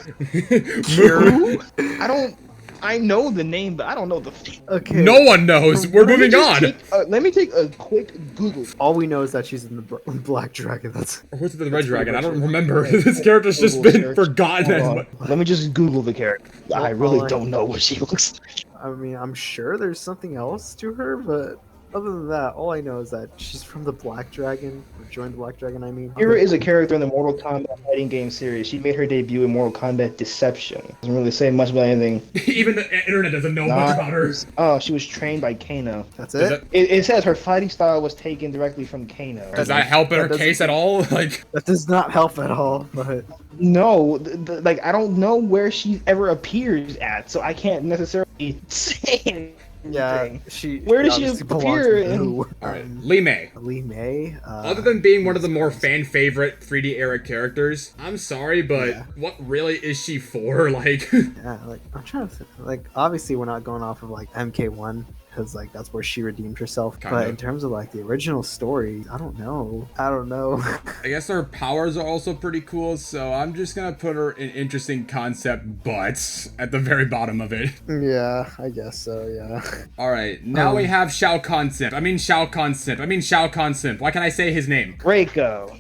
Kira? I know the name, but I don't know the face. Okay. No one knows. We're moving on. Let me take a quick Google. All we know is that she's in the Black Dragon. That's... Or who's the Red Dragon? I don't remember. This character's just been forgotten. Let me just Google the character. I really don't know what she looks like. I mean, I'm sure there's something else to her, but other than that, all I know is that she's from the Black Dragon, or joined the Black Dragon, I mean. Kira is a character in the Mortal Kombat fighting game series. She made her debut in Mortal Kombat Deception. Doesn't really say much about anything. Even the internet doesn't know much about her. Oh, she was trained by Kano. That's it? It says her fighting style was taken directly from Kano. Does that help in her case at all? Like, that does not help at all, but... No, like, I don't know where she ever appears at, so I can't necessarily say anything. Yeah, where does she appear? All right, Li Mei. Li Mei. Other than being one of the more fan favorite 3D era characters, I'm sorry, but what really is she for? Like, yeah, like I'm trying to think. Like, obviously we're not going off of like MK1 because like that's where she redeemed herself. But in terms of like the original story, I don't know. I guess her powers are also pretty cool, so I'm just gonna put her in interesting concept, but at the very bottom of it. Yeah, I guess so. Yeah. All right, now we have Shao Kahn Simp. I mean Shao Kahn Simp. Why can't I say his name? Reiko.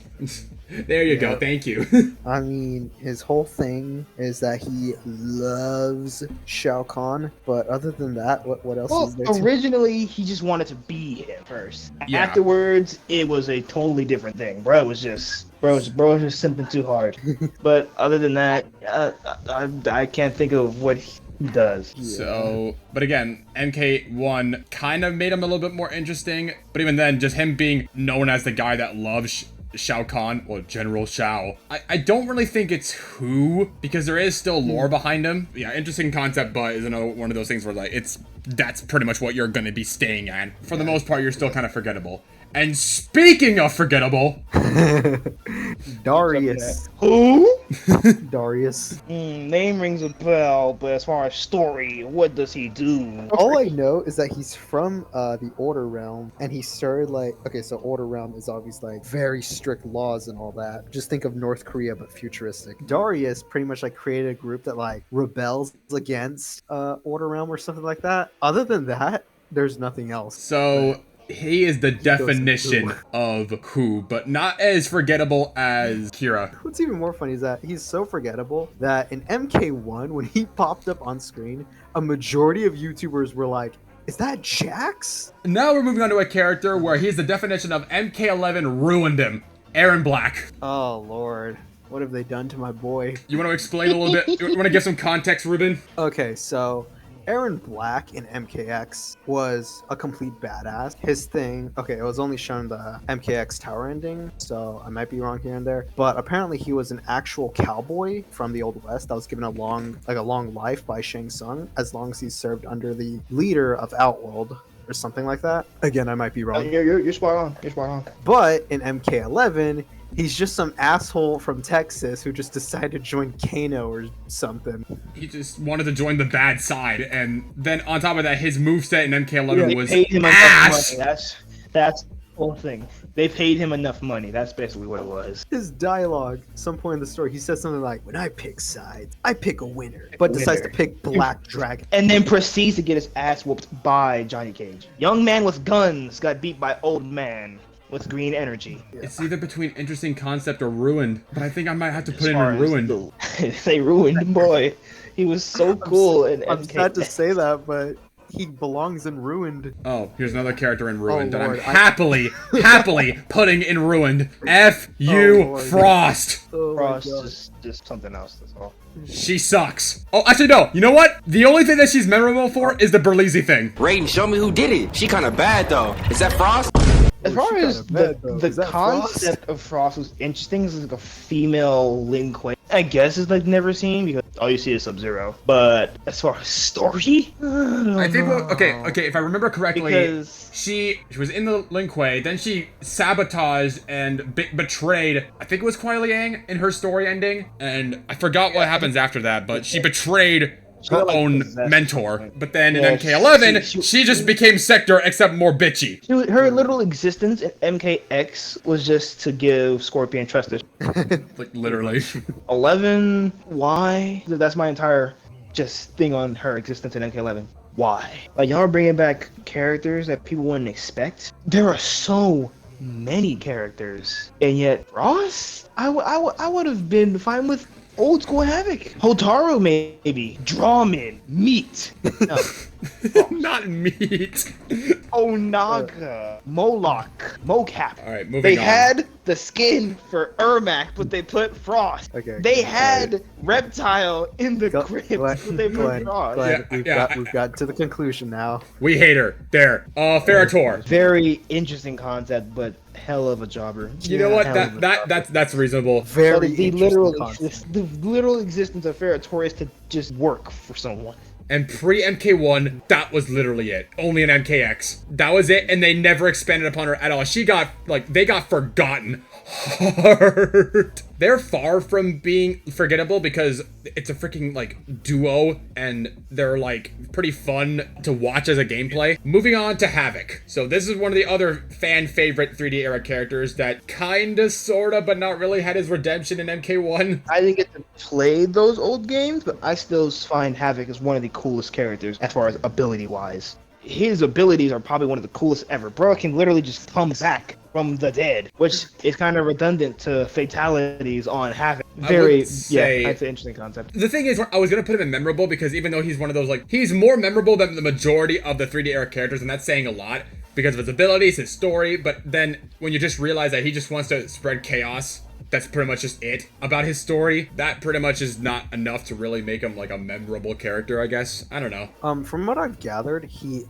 There you go. Thank you. I mean, his whole thing is that he loves Shao Kahn, but other than that, what else is there? Originally, he just wanted to be him first. Yeah. Afterwards, it was a totally different thing. Bro was just simping too hard. But other than that, I can't think of what he does. So, but again, MK1 kind of made him a little bit more interesting, but even then, just him being known as the guy that loves Shao Kahn, or General Shao. I don't really think it's who, because there is still lore behind him. Yeah, interesting concept, but is another one of those things where like that's pretty much what you're gonna be staying at. For the most part, you're still kind of forgettable. And speaking of forgettable, Darius. Who? Darius. Name rings a bell, but as far as story, what does he do? All I know is that he's from the Order Realm, and he started like, okay, so Order Realm is obviously like very strict laws and all that. Just think of North Korea, but futuristic. Darius pretty much like created a group that like rebels against Order Realm or something like that. Other than that, there's nothing else. So He is the goes definition who. of who, but not as forgettable as Kira. What's even more funny is that he's so forgettable that in MK1, when he popped up on screen, a majority of YouTubers were like, "Is that Jax?" Now we're moving on to a character where he's the definition of MK11 ruined him. Aaron Black. Oh Lord, what have they done to my boy? You want to explain a little bit? You want to give some context, Ruben? Okay, so Aaron Black in MKX was a complete badass. His thing, okay, it was only shown the MKX tower ending, so I might be wrong here and there, but apparently he was an actual cowboy from the Old West that was given a long life by Shang Tsung as long as he served under the leader of Outworld or something like that. Again, I might be wrong. You're spot on. You're spot on. But in MK11, he's just some asshole from Texas who just decided to join Kano or something. He just wanted to join the bad side, and then on top of that, his moveset in MK11 was paid him ass. enough money. That's the whole thing. They paid him enough money. That's basically what it was. His dialogue, some point in the story, he says something like, "When I pick sides, I pick a winner," but decides to pick Black Dragon. And then proceeds to get his ass whooped by Johnny Cage. Young man with guns got beat by old man with green energy. It's either between interesting concept or ruined, but I think I might have to put it in ruined. They ruined, boy. He was so cool. I'm sad to say that, but he belongs in Ruined. Oh, here's another character in ruined that Lord, I'm happily putting in ruined. F you, Lord. Frost. Oh Frost my God. is just something else. That's all. She sucks. Oh, actually, no. You know what? The only thing that she's memorable for is the Berlizzi thing. Raiden, show me who did it. She kind of bad though. Is that Frost? As far she as kinda bad, though. the Is that concept of Frost was interesting, it's like a female Lin Kuei. I guess it's like never seen because all you see is Sub-Zero. But as far as story, I think, okay, if I remember correctly, because she was in the Lin Kuei, then she sabotaged and betrayed, I think it was Kuai Liang in her story ending, and I forgot what happens after that, but she betrayed her got, like, own possessed mentor. or something. But then Yeah, in MK11, she- she just became Sector, except more bitchy. her literal existence in MKX was just to give Scorpion trust issues. Like, literally. 11, why? That's my entire just thing on her existence in MK11. Why? Like, y'all are bringing back characters that people wouldn't expect. There are so many characters, and yet Ross, I would have been fine with old school Havoc, Hotaru maybe, Drawman, Meat, no. Not meat. Onaga, Moloch, Mocap. All right, moving They on. had the skin for Ermac, but they put Frost. Okay, They okay. had Reptile in the crypt, but they put Frost. Yeah. We've got to the conclusion now. We hate her. There. Ferrator. Very interesting concept, but hell of a jobber. You know what? Hell of a That's reasonable. Very the interesting concept. literal existence of Ferrator is to just work for someone. And pre-MK1, that was literally it. Only an MKX. That was it, and they never expanded upon her at all. She got, like, they got forgotten hard. They're far from being forgettable because it's a freaking, like, duo, and they're, like, pretty fun to watch as a gameplay. Moving on to Havoc. So this is one of the other fan favorite 3D era characters that kinda, sorta, but not really had his redemption in MK1. I didn't get to play those old games, but I still find Havoc as one of the coolest characters as far as ability-wise. His abilities are probably one of the coolest ever. Bro can literally just come back from the dead, which is kind of redundant to fatalities on Havoc. That's an interesting concept. The thing is, I was gonna put him in memorable because even though he's one of those, like, he's more memorable than the majority of the 3D era characters, and that's saying a lot because of his abilities, his story, but then when you just realize that he just wants to spread chaos, that's pretty much just it about his story. That pretty much is not enough to really make him like a memorable character, I guess. I don't know. From what I've gathered, he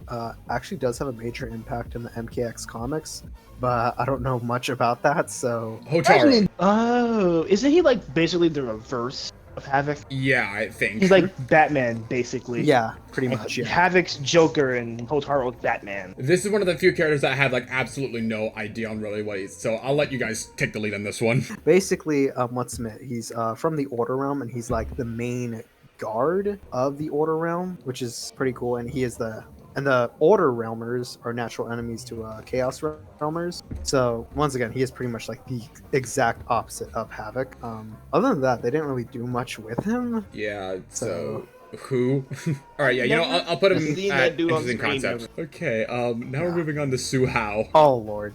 actually does have a major impact in the MKX comics, but I don't know much about that, so... Hotaru. Oh, isn't he like basically the reverse of Havoc? Yeah, I think. He's like Batman, basically. Yeah, pretty much, yeah. Havoc's Joker and Hotaru's Batman. This is one of the few characters that I have like absolutely no idea on really what he's, so I'll let you guys take the lead on this one. Basically, let's admit, he's from the Order Realm, and he's like the main guard of the Order Realm, which is pretty cool, and he is the... And the Order Realmers are natural enemies to Chaos Realmers. So, once again, he is pretty much like the exact opposite of Havoc. Other than that, they didn't really do much with him. Yeah, so Who? All right, yeah, you know, I'll put him Seen at that dude on interesting screen, concepts. Okay, now we're moving on to Su Hao. Oh lord.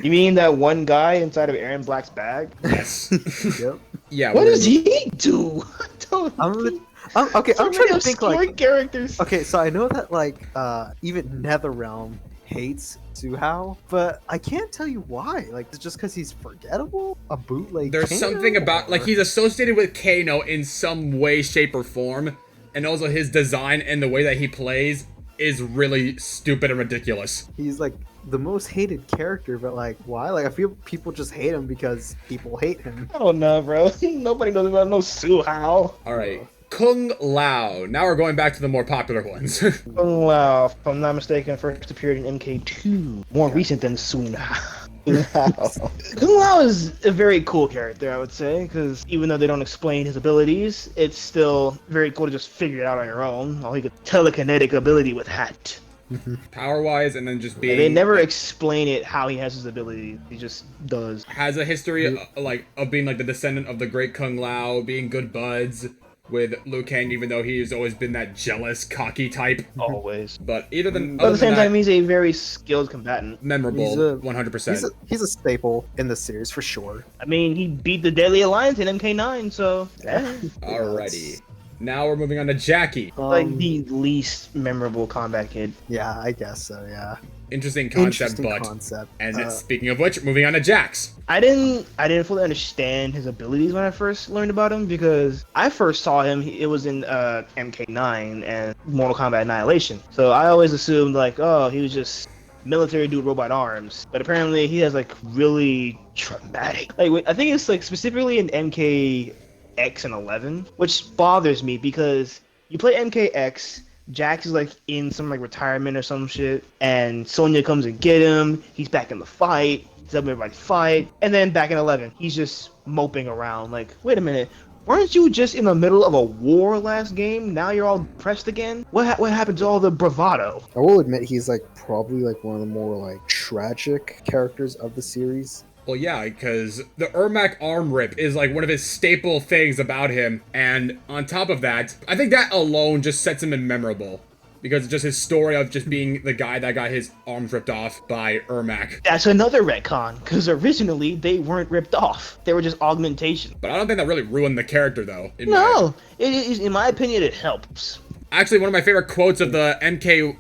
You mean that one guy inside of Aaron Black's bag? Yes. Yep. Yeah. What we're does he do? Okay, I'm trying to think like. characters. Okay, so I know that like even NetherRealm hates Suhao, but I can't tell you why. Like, it's just because he's forgettable? A bootleg? There's Kano? something about like he's associated with Kano in some way, shape, or form, and also his design and the way that he plays is really stupid and ridiculous. He's like the most hated character, but like why? Like I feel people just hate him because people hate him. I don't know, bro. Nobody knows about no Suhao. All right. Kung Lao. Now we're going back to the more popular ones. Kung Lao, if I'm not mistaken, first appeared in MK2. More recent than Suhao. Kung Lao is a very cool character, I would say, because even though they don't explain his abilities, it's still very cool to just figure it out on your own. All he could telekinetic ability with hat. Power-wise, and then just being... They never explain it how he has his ability. He just does. Has a history of being like the descendant of the great Kung Lao, being good buds with Liu Kang, even though he's always been that jealous, cocky type. Always. But But at the same time, he's a very skilled combatant. memorable, 100%. He's a staple in the series for sure. I mean, he beat the Deadly Alliance in MK9, so Alrighty. Now we're moving on to Jackie. like the least memorable combat kid. Yeah, I guess so. Yeah. Interesting concept, And speaking of which, moving on to Jax. I didn't fully understand his abilities when I first learned about him because I first saw him. It was in MK9 and Mortal Kombat Annihilation. So I always assumed like, oh, he was just military dude, robot arms. But apparently he has like really traumatic. Like I think it's like specifically in MKX and 11, which bothers me because you play MKX. Jax is like in some like retirement or some shit, and Sonya comes and get him. He's back in the fight. He's helping everybody fight, and then back in 11, he's just moping around. Like, wait a minute, weren't you just in the middle of a war last game? Now you're all depressed again. What happened to all the bravado? I will admit he's like probably like one of the more like tragic characters of the series. Well, yeah, because the Ermac arm rip is like one of his staple things about him, and on top of that, I think that alone just sets him in memorable. Because it's just his story of just being the guy that got his arms ripped off by Ermac. That's another retcon, because originally they weren't ripped off. They were just augmentation. But I don't think that really ruined the character, though. In my opinion, it helps. Actually, one of my favorite quotes of the MK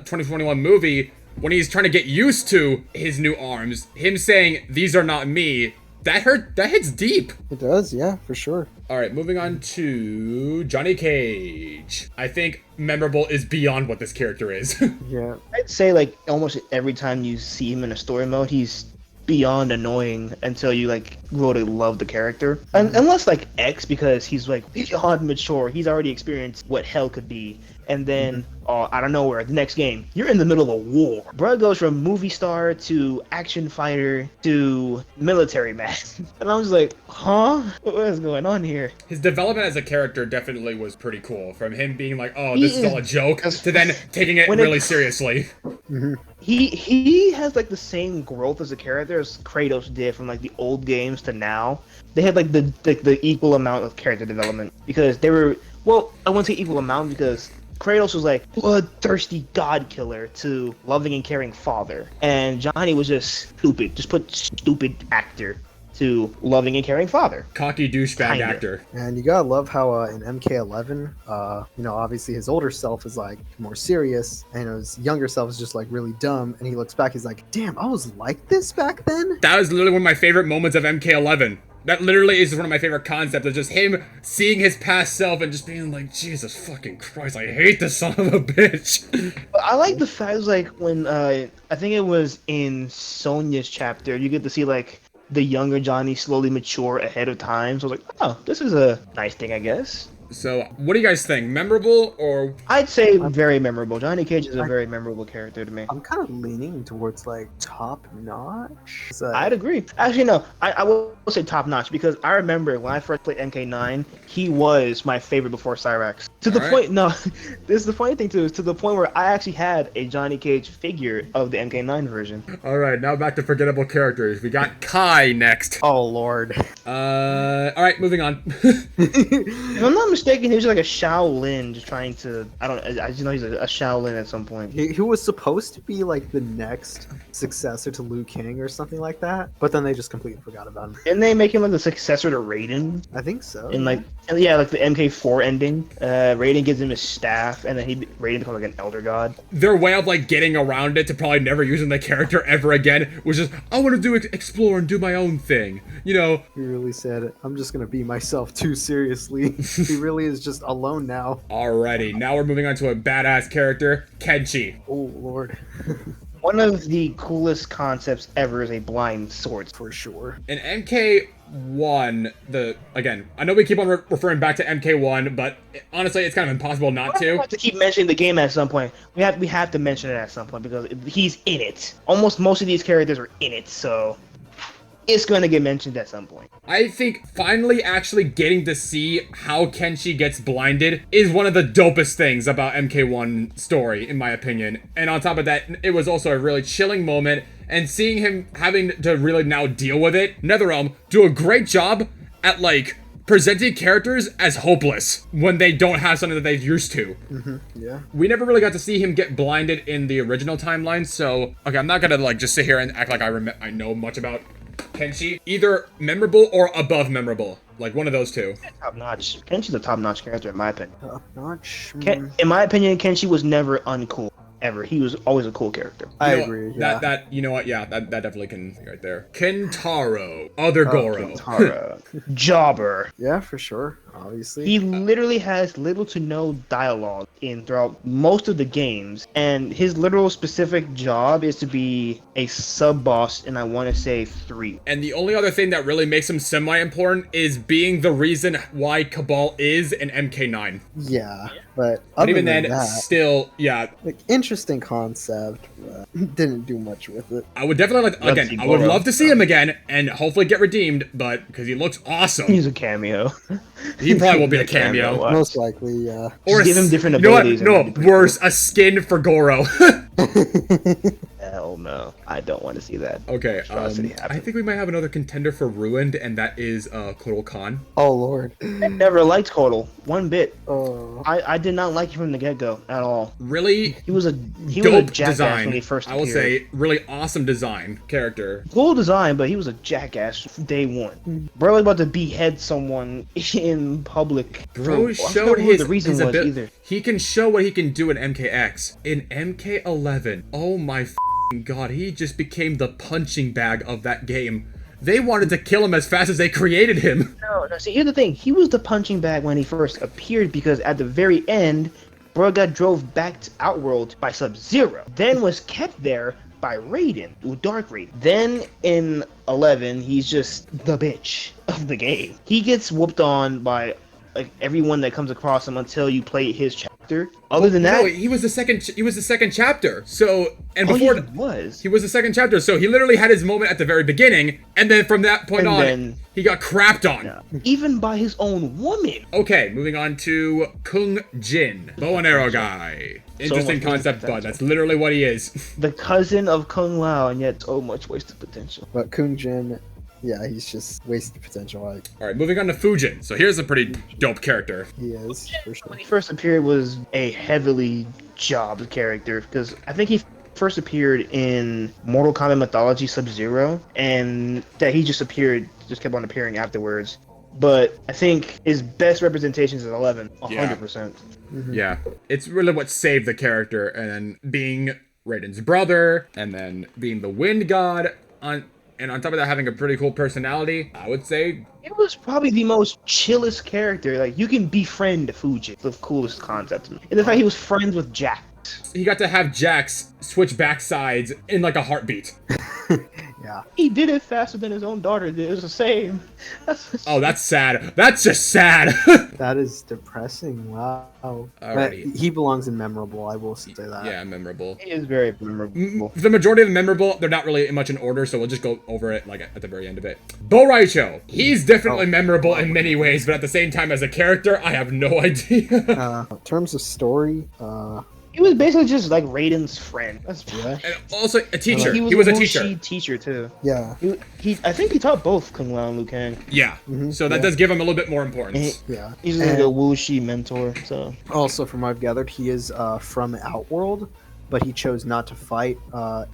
2021 movie, when he's trying to get used to his new arms, him saying, "These are not me," that hits deep. It does, yeah, for sure. All right, moving on to Johnny Cage. I think memorable is beyond what this character is. Yeah. I'd say like almost every time you see him in a story mode, he's beyond annoying until you like grow to love the character. Unless like X, because he's like beyond mature. He's already experienced what hell could be. And then, out of nowhere, the next game, you're in the middle of a war. Bro goes from movie star to action fighter to military man. And I was like, huh? What is going on here? His development as a character definitely was pretty cool. From him being like, oh, this is all a joke, to then taking it really seriously. He has like the same growth as a character as Kratos did from like the old games to now. They had like the equal amount of character development because they were, well, I wouldn't say equal amount because Kratos was like bloodthirsty god killer to loving and caring father, and Johnny was just stupid. Just put stupid actor to loving and caring father. Cocky douchebag actor. And you gotta love how in MK11, obviously his older self is like more serious, and his younger self is just like really dumb. And he looks back, he's like, "Damn, I was like this back then." That was literally one of my favorite moments of MK11. That literally is one of my favorite concepts, of just him seeing his past self and just being like, Jesus fucking Christ, I hate this son of a bitch. I like the fact, like, when, I think it was in Sonya's chapter, you get to see, like, the younger Johnny slowly mature ahead of time. So I was like, oh, this is a nice thing, I guess. So, what do you guys think? Memorable or? I'd say very memorable. Johnny Cage is a very memorable character to me. I'm kind of leaning towards like top notch. I'd agree. Actually, no, I will say top notch because I remember when I first played MK9, he was my favorite before Cyrax. To the point, no, this is the funny thing too, is to the point where I actually had a Johnny Cage figure of the MK9 version. All right, now back to forgettable characters. We got Kai next. Oh lord. All right, moving on. If I'm not mistaken, mistaken, he was like a Shaolin, just trying to. I just know he's a Shaolin at some point. He was supposed to be like the next successor to Liu Kang or something like that, but then they just completely forgot about him. Didn't they make him like the successor to Raiden? I think so. In like the MK4 ending, Raiden gives him his staff, and then Raiden becomes like an elder god. Their way of like getting around it to probably never using the character ever again was just, I want to do explore and do my own thing. You know. He really said, I'm just gonna be myself too seriously. He really is just alone now. Alrighty, now we're moving on to a badass character, Kenshi. Oh lord. One of the coolest concepts ever is a blind sword. For sure. In MK1, again, I know we keep on referring back to MK1, but honestly, it's kind of impossible not to. We have to keep mentioning the game at some point. We have to mention it at some point because he's in it. Almost most of these characters are in it, so it's going to get mentioned at some point. I think finally actually getting to see how Kenshi gets blinded is one of the dopest things about MK1 story, in my opinion. And on top of that, it was also a really chilling moment, and seeing him having to really now deal with it. NetherRealm do a great job at like presenting characters as hopeless when they don't have something that they're used to. Yeah. We never really got to see him get blinded in the original timeline, so okay, I'm not gonna like just sit here and act like I know much about Kenshi. Either memorable or above memorable. Like one of those two. Top notch. Kenshi's a top notch character in my opinion. Top notch. In my opinion, Kenshi was never uncool. Ever. He was always a cool character. I agree. Yeah. That you know what? Yeah, that definitely can be right there. Kentaro, other Goro. Kentaro. Jobber. Yeah, for sure. Obviously. He literally has little to no dialogue throughout most of the games, and his literal specific job is to be a sub boss in I want to say 3. And the only other thing that really makes him semi-important is being the reason why Cabal is in MK9. Yeah, but Even then, still, yeah. Like, interesting concept, but didn't do much with it. I would definitely I would love to see him again and hopefully get redeemed, but because he looks awesome. He's a cameo. He probably will be a cameo. Most likely, yeah. Or give him different abilities. You know what? No, worse, a skin for Goro. Hell no. I don't want to see that. Okay, I think we might have another contender for Ruined, and that is Kotal Khan. Oh, Lord. I never liked Kotal. One bit. Oh. I did not like him from the get-go at all. Really? He was a dope jackass design. when he first appeared. I will say, really awesome design character. Cool design, but he was a jackass day one. Bro was about to behead someone in public. Bro showed his ability. He can show what he can do in MKX. In MK11, oh my god, he just became the punching bag of that game. They wanted to kill him as fast as they created him. No, see, here's the thing. He was the punching bag when he first appeared because at the very end, bro got drove back to Outworld by Sub-Zero. Then was kept there by Raiden, Dark Raiden. Then in 11, he's just the bitch of the game. He gets whooped on by like everyone that comes across him until you play his chapter. Other than that, no, he was the second chapter. So, and before he was the second chapter. So he literally had his moment at the very beginning, and then from that point on, he got crapped on. Yeah. Even by his own woman. Okay, moving on to Kung Jin, bow and arrow guy. Interesting concept, but that's literally what he is. The cousin of Kung Lao, and yet so much wasted potential. But Kung Jin, yeah, he's just wasted potential. Like. All right, moving on to Fujin. So here's a pretty dope character. He is, for sure. When he first appeared, was a heavily jobbed character because I think he first appeared in Mortal Kombat Mythology Sub-Zero, and that he just kept on appearing afterwards. But I think his best representations is 11, 100%. Yeah, it's really what saved the character, and then being Raiden's brother, and then being the Wind God and on top of that, having a pretty cool personality, I would say. It was probably the most chillest character. Like, you can befriend Fuji. The coolest concept. And the fact he was friends with Jax. He got to have Jax switch backsides in like a heartbeat. Yeah. He did it faster than his own daughter did. It was the same. Oh, that's sad. That's just sad. That is depressing. Wow. Alrighty. But he belongs in memorable, I will say that. Yeah, memorable. He is very memorable. The majority of the memorable, they're not really much in order, so we'll just go over it like at the very end of it. Bo Raicho. He's definitely memorable in many ways, but at the same time, as a character, I have no idea. In terms of story, He was basically just like Raiden's friend. That's Yeah. And also a teacher. He He was a Wuxi teacher. teacher too. Yeah. I think he taught both Kung Lao and Liu Kang. Yeah. Mhm, So that yeah. does give him a little bit more importance. Yeah. He's like a Wuxi mentor. So Also, from what I've gathered, he is from Outworld, but he chose not to fight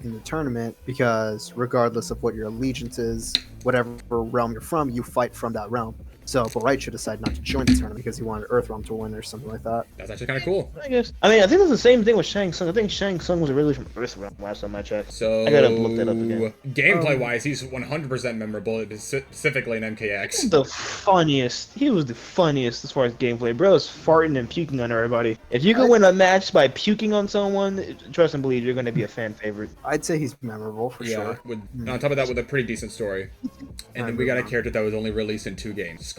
in the tournament because, regardless of what your allegiance is, whatever realm you're from, you fight from that realm. So, but Raichu decided not to join the tournament because he wanted Earthrealm to win or something like that. That's actually kind of cool. I guess. I mean, I think it's the same thing with Shang Tsung. I think Shang Tsung was originally from Earthrealm last time I checked. So I gotta look that up again. Gameplay-wise, he's 100% memorable, specifically in MKX. The funniest. He was the funniest as far as gameplay. Bro is farting and puking on everybody. If you can win a match by puking on someone, trust and believe you're gonna be a fan favorite. I'd say he's memorable for Yeah, sure. with, on top of that, with a pretty decent story. And then we got a character that was only released in 2 games, Scarlet.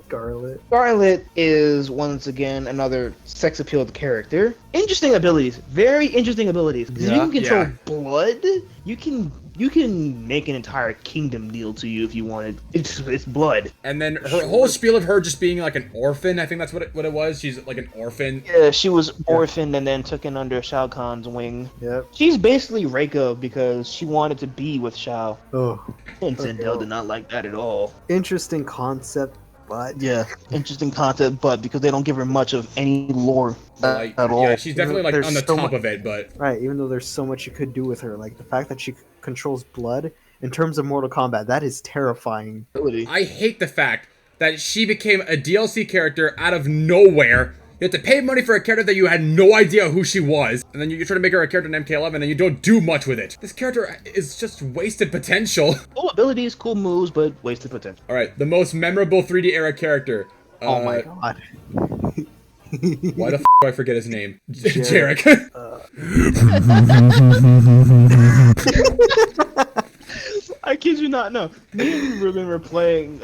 Scarlet. Scarlet is once again another sex appealed character. Interesting abilities, very interesting abilities. 'Cause if you Yeah. can control Yeah. blood, you can make an entire kingdom kneel to you if you wanted. It's blood. And then her whole spiel of her just being like an orphan, I think that's what it was. She's like an orphan. Yeah, she was orphaned and then taken under Shao Kahn's wing. Yep. She's basically Reiko because she wanted to be with Shao. Oh, And Okay. Sindel did not like that at all. interesting concept, but Yeah, interesting concept, but because they don't give her much of any lore Like, at all. yeah, she's definitely like There's on the so top much- of it, but right. Even though there's so much you could do with her, like the fact that she controls blood. In terms of Mortal Kombat, that is terrifying. Ability. I hate the fact that she became a DLC character out of nowhere. You have to pay money for a character that you had no idea who she was, and then you try to make her a character in MK11 and you don't do much with it. This character is just wasted potential. Cool abilities, cool moves, but wasted potential. Alright, the most memorable 3D era character. Oh my god. Why the f do I forget his name? Jarek. I kid you not, no. Me and Ruben were playing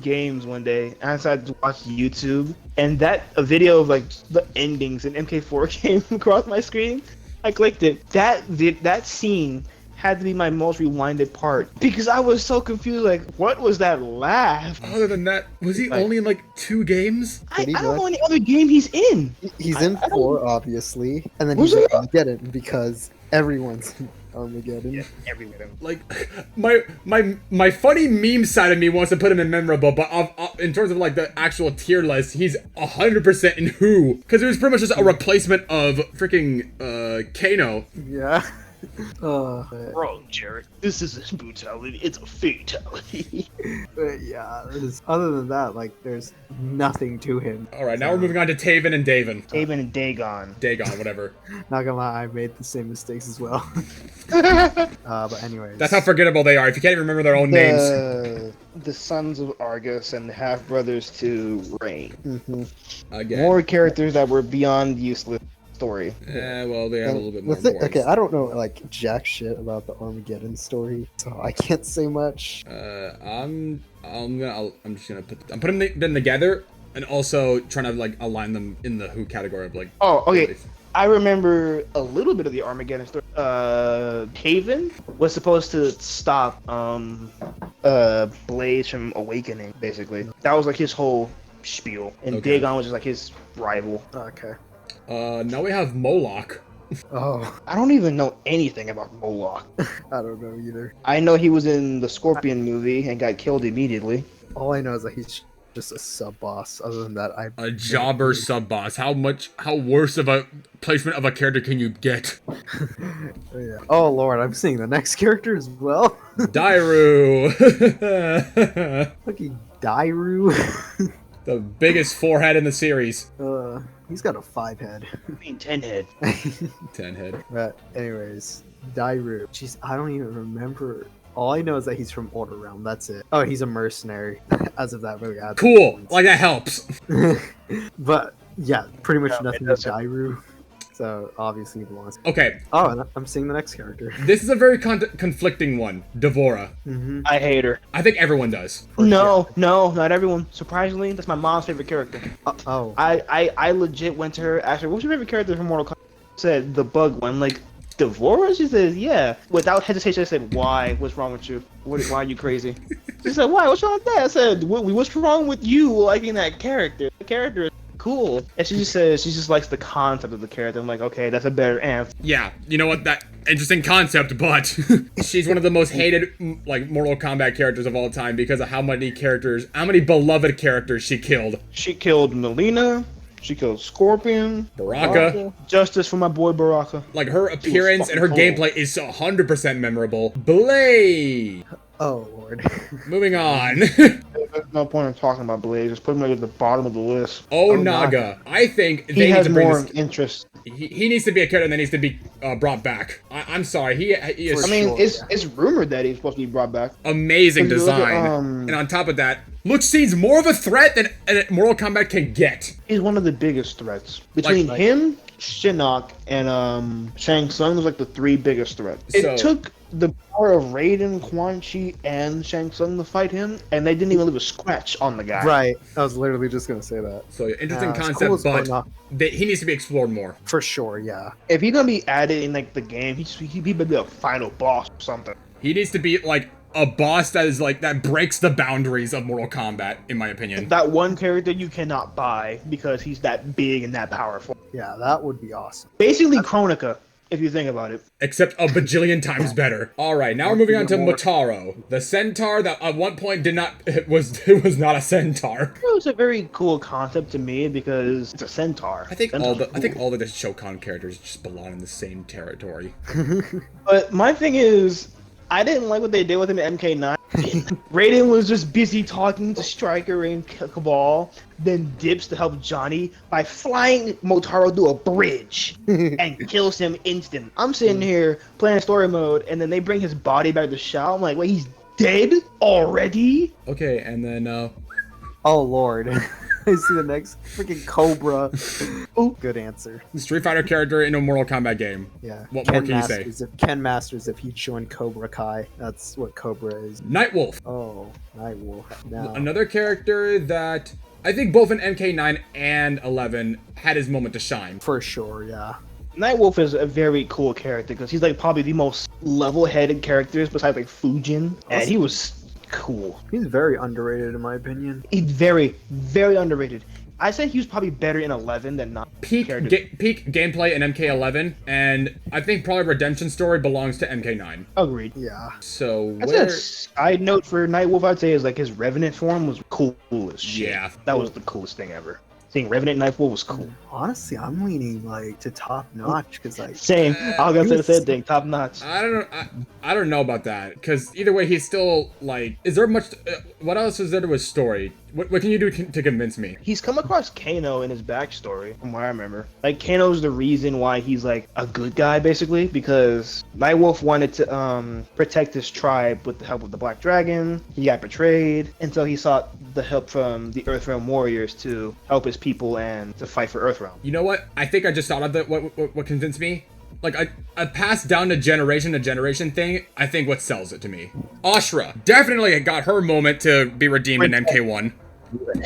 games one day, and I decided to watch YouTube, and a video of like the endings in MK4 came across my screen. I clicked it. That scene had to be my most rewinded part because I was so confused. Like, what was that laugh? Other than that, was he Like- only in like 2 games? I Pretty don't know much. any other game he's in. He's I in don't- 4, obviously, and then Was he's in he? Armageddon because everyone's in Armageddon. Everywhere. Like, my funny meme side of me wants to put him in memorable, but in terms of like the actual tier list, he's 100% in Who, because it was pretty much just a replacement of freaking Kano. Yeah. Wrong, Jared. This isn't brutality. It's a fatality. But yeah, other than that, like, there's nothing to him. All right, now we're moving on to Taven and Daven. Taven and Dagon. Dagon, whatever. Not gonna lie, I made the same mistakes as well. But anyways. That's how forgettable they are. If you can't even remember their own names. The sons of Argus and half brothers to Rain. Mhm. Again. More characters that were beyond useless story. Well, they have a little bit more Okay, importance. I don't know like jack shit about the Armageddon story, so I can't say much. I'm putting them together and also trying to like align them in the Who category of like. Oh, okay. I remember a little bit of the Armageddon story. Haven was supposed to stop Blaze from awakening, basically. That was like his whole spiel. And Okay. Dagon was just like his rival. Okay. Now we have Moloch. Oh, I don't even know anything about Moloch. I don't know either. I know he was in the Scorpion movie and got killed immediately. All I know is that he's just a sub boss. Other than that, A jobber sub boss. How worse of a placement of a character can you get? Yeah. Oh lord, I'm seeing the next character as well. Dairu. Lucky Dairu. The biggest forehead in the series. He's got a 5 head. I mean, 10 head. 10 head. But anyways, Dairu. Jeez, I don't even remember. All I know is that he's from Order Realm. That's it. Oh, he's a mercenary. As of that, really adds Cool. points. Like that helps. But yeah, pretty much nothing with doesn't. Dairu. So obviously he belongs. Okay, Oh, and I'm seeing the next character. this is a very conflicting one. Devora. I hate her. I think everyone does. No, not everyone. Surprisingly, that's my mom's favorite character. Oh, I legit went to her, asked her, what's your favorite character from Mortal Kombat? Said the bug one. Like, Devora? She said, yeah. Without hesitation, I said, why? What's wrong with you? Why are you crazy? She said, why? What's wrong with that? I said, what's wrong with you liking that character? The character is cool. And she just says she just likes the concept of the character. I'm like, okay, that's a better answer. Yeah, you know what? That interesting concept, but she's one of the most hated like Mortal Kombat characters of all time because of how many beloved characters she killed. She killed Melina. She killed Scorpion. Baraka. Justice for my boy Baraka. Like her appearance and her cold. gameplay is 100% memorable. Blade. Oh lord. Moving on. There's no point in talking about Blaze. Just put him at the bottom of the list. Oh, Naga. I think He they need has to bring more this. interest. He needs to be a character that needs to be brought back. I'm sorry. He is I mean, Sure, it's rumored that he's supposed to be brought back. amazing If you look at, design. And on top of that, looks seems more of a threat than Mortal Kombat can get. He's one of the biggest threats between Like- him, Shinnok, and Shang Tsung. Was like the three biggest threats. So- It took the power of Raiden, Quan Chi, and Shang Tsung to fight him, and they didn't even leave a scratch on the guy. Right. I was literally just gonna say that. So interesting it's concept, cool as but not- he needs to be explored more. For sure, yeah. If he's gonna be added in like the game, he better be a final boss or something. He needs to be like a boss that is like that breaks the boundaries of Mortal Kombat, in my opinion. That one character you cannot buy because he's that big and that powerful. Yeah, that would be awesome. Basically, Kronika, if you think about it. Except a bajillion times better. All right, now we're moving on to More- Motaro, the centaur that at one point it was not a centaur. It was a very cool concept to me because it's a centaur. I think Centaur's all cool. the Shokan characters just belong in the same territory. But my thing is, I didn't like what they did with him in MK9. Raiden was just busy talking to Stryker and Cabal, then dips to help Johnny by flying Motaro through a bridge and kills him instant. I'm sitting here playing story mode, and then they bring his body back to Shao. I'm like, wait, he's dead already? Okay, and then Oh lord. I see the next freaking Cobra. Oh, good answer. Street Fighter character in a Mortal Kombat game. Yeah. What more can you say? Ken Masters, if he joined Cobra Kai, that's what Cobra is. Nightwolf, Oh, Nightwolf. Now, another character that I think both in MK9 and 11 had his moment to shine. for sure, yeah. Nightwolf is a very cool character because he's like probably the most level-headed characters besides like Fujin, and he was cool. He's very underrated in my opinion. He's very, very underrated. I say he was probably better in 11 than 9. Peak gameplay in MK11, and I think probably Redemption Story belongs to MK9. Agreed. Yeah. So That's where? a side note for Nightwolf, I'd say, is like his Revenant form was cool as shit. Yeah. That was the coolest thing ever. Seeing Revenant Nightwolf was cool. Honestly, I'm leaning like to top notch because like Same. I was gonna say the same thing. Top notch. I don't know. I don't know about that because either way, he's still like. Is there much? What else is there to his story? What can you do to convince me? He's come across Kano in his backstory, from what I remember. Like, Kano's the reason why he's, like, a good guy, basically, because Nightwolf wanted to, protect his tribe with the help of the Black Dragon. He got betrayed, and so he sought the help from the Earthrealm warriors to help his people and to fight for Earthrealm. You know what? I think I just thought of that. What convinced me? Like a passed down to generation thing. I think what sells it to me. Ashra definitely got her moment to be redeemed in MK1.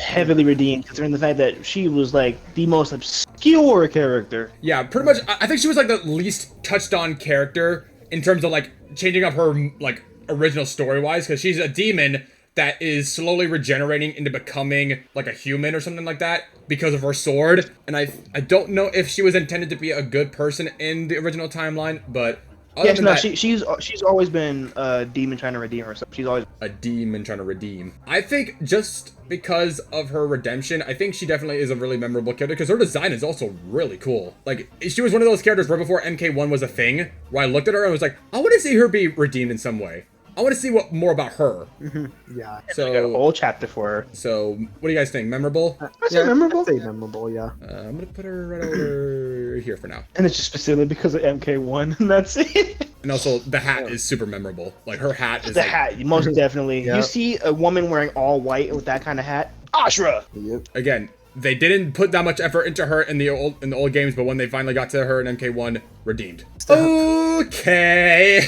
Heavily redeemed, considering the fact that she was, like, the most obscure character. Yeah, pretty much. I think she was like the least touched on character in terms of like changing up her like original story wise, because she's a demon that is slowly regenerating into becoming like a human or something like that because of her sword. And I don't know if she was intended to be a good person in the original timeline, but other Yes, than no, that, she's always been a demon trying to redeem herself. She's always a demon trying to redeem. I think just because of her redemption, I think she definitely is a really memorable character because her design is also really cool. Like, she was one of those characters right before MK1 was a thing, where I looked at her and was like, I want to see her be redeemed in some way. I want to see more about her. Yeah. got a So, whole chapter for her. so what do you guys think? Memorable? I say memorable. I'd say memorable, yeah. I'm gonna put her right over here for now. And it's just specifically because of MK1, and that's it. And also, the hat is super memorable. Like, her hat is The like, hat, most definitely. Yeah. You see a woman wearing all white with that kind of hat, Ashra. Yep. again, they didn't put that much effort into her in the old games, but when they finally got to her in MK1, redeemed. Okay.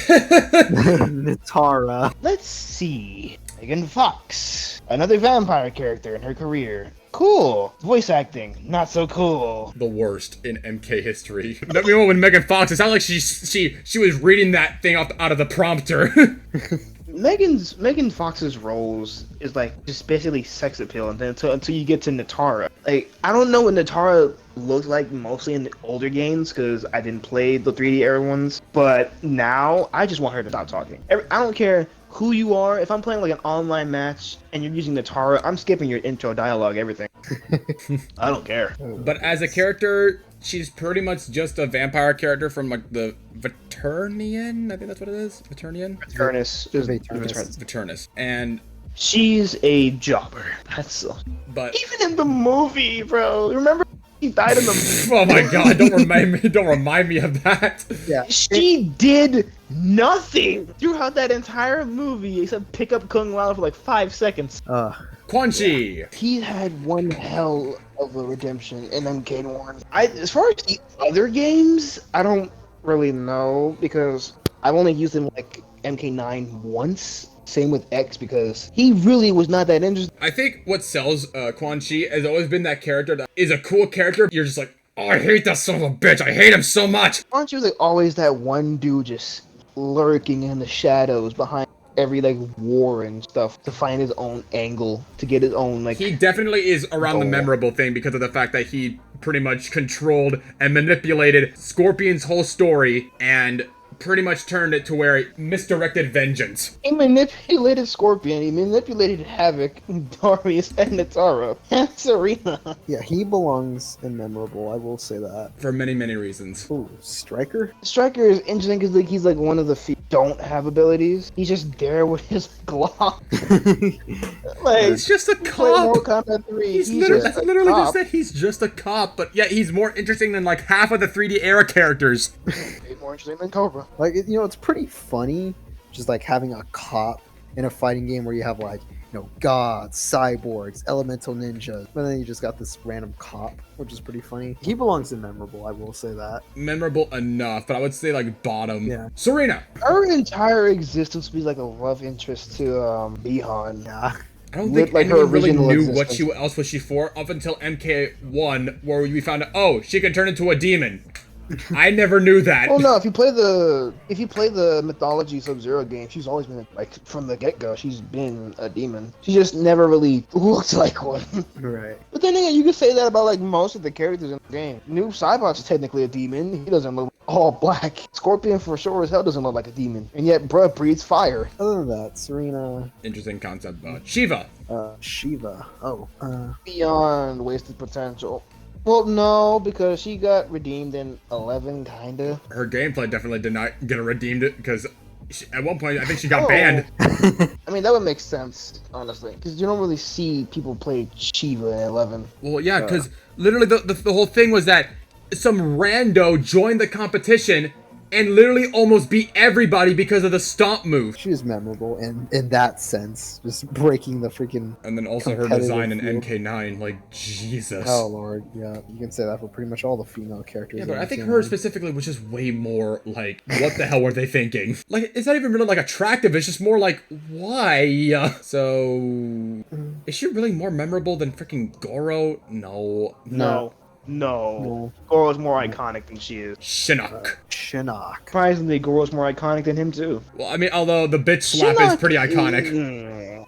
Natara. Let's see. Megan Fox, another vampire character in her career. Cool. Voice acting, not so cool. The worst in MK history. That when Megan Fox, it sounded like she was reading that thing out of the prompter. Megan Fox's roles is like just basically sex appeal, and then until you get to Natara. Like I don't know what Natara looked like mostly in the older games because I didn't play the 3D era ones, but now I just want her to stop talking. I don't care who you are. If I'm playing like an online match and you're using Natara, I'm skipping your intro dialogue, everything. I don't care. But as a character, she's pretty much just a vampire character from like the Veternian. I think that's what it is. Veternian. Veternus. And she's a jobber. That's but even in the movie, bro. Remember he died in the oh my god, don't remind me of that. Yeah. She did nothing throughout that entire movie except pick up Kung Lao for like 5 seconds. Quan Chi. He had one hell of a redemption in MK1. As far as the other games, I don't really know because I've only used him like MK9 once. Same with X because he really was not that interesting. I think what sells Quan Chi has always been that character that is a cool character. You're just like, oh, I hate that son of a bitch. I hate him so much. Quan Chi was like always that one dude just lurking in the shadows behind every like war and stuff to find his own angle to get his own like. He definitely is around the memorable thing because of the fact that he pretty much controlled and manipulated Scorpion's whole story and pretty much turned it to where it misdirected vengeance. He manipulated Scorpion, he manipulated Havoc, Darius, and Natara, and Serena. Yeah, he belongs in memorable, I will say that. For many, many reasons. Ooh, Striker? Striker is interesting because like, he's like one of the few don't have abilities. He's just there with his Glock. Like, he's just a cop. Mortal Kombat 3. He's literally just that he's just a cop, but yet he's more interesting than like half of the 3D era characters. More interesting than Cobra. Like, you know, it's pretty funny just like having a cop in a fighting game where you have like, you know, gods, cyborgs, elemental ninjas, but then you just got this random cop, which is pretty funny. He belongs in memorable, I will say that. Memorable enough, but I would say like bottom. Yeah. Serena. Her entire existence would be like a love interest to Bihan. Yeah. I don't think like anyone her really original knew existence. what else was she for up until MK1, where we found out, oh, she can turn into a demon. I never knew that. Oh no! If you play the Mythology Sub-Zero game, she's always been like from the get-go. She's been a demon. She just never really looked like one. Right. But then again, you could say that about like most of the characters in the game. Noob Saibot's is technically a demon. He doesn't look all black. Scorpion for sure as hell doesn't look like a demon, and yet bruh breathes fire. Other than that, Serena. Interesting concept. Shiva. Shiva. Oh. Beyond wasted potential. Well, no, because she got redeemed in 11, kinda. Her gameplay definitely did not get her redeemed because at one point I think she got banned. I mean, that would make sense, honestly, because you don't really see people play Shiva in 11. Well, yeah, because literally the whole thing was that some rando joined the competition and literally almost beat everybody because of the stomp move. She is memorable in that sense, just breaking the freaking. And then also her design in MK9, like Jesus. Oh lord, yeah, you can say that for pretty much all the female characters. Yeah, but I think her specifically was just way more like, what the hell were they thinking? Like, it's not even really like attractive. It's just more like, why? So, is she really more memorable than freaking Goro? No. No. Goro's more iconic than she is. Shinnok. Shinnok. Surprisingly, Goro's more iconic than him too. Well, I mean, although the bitch slap is pretty iconic.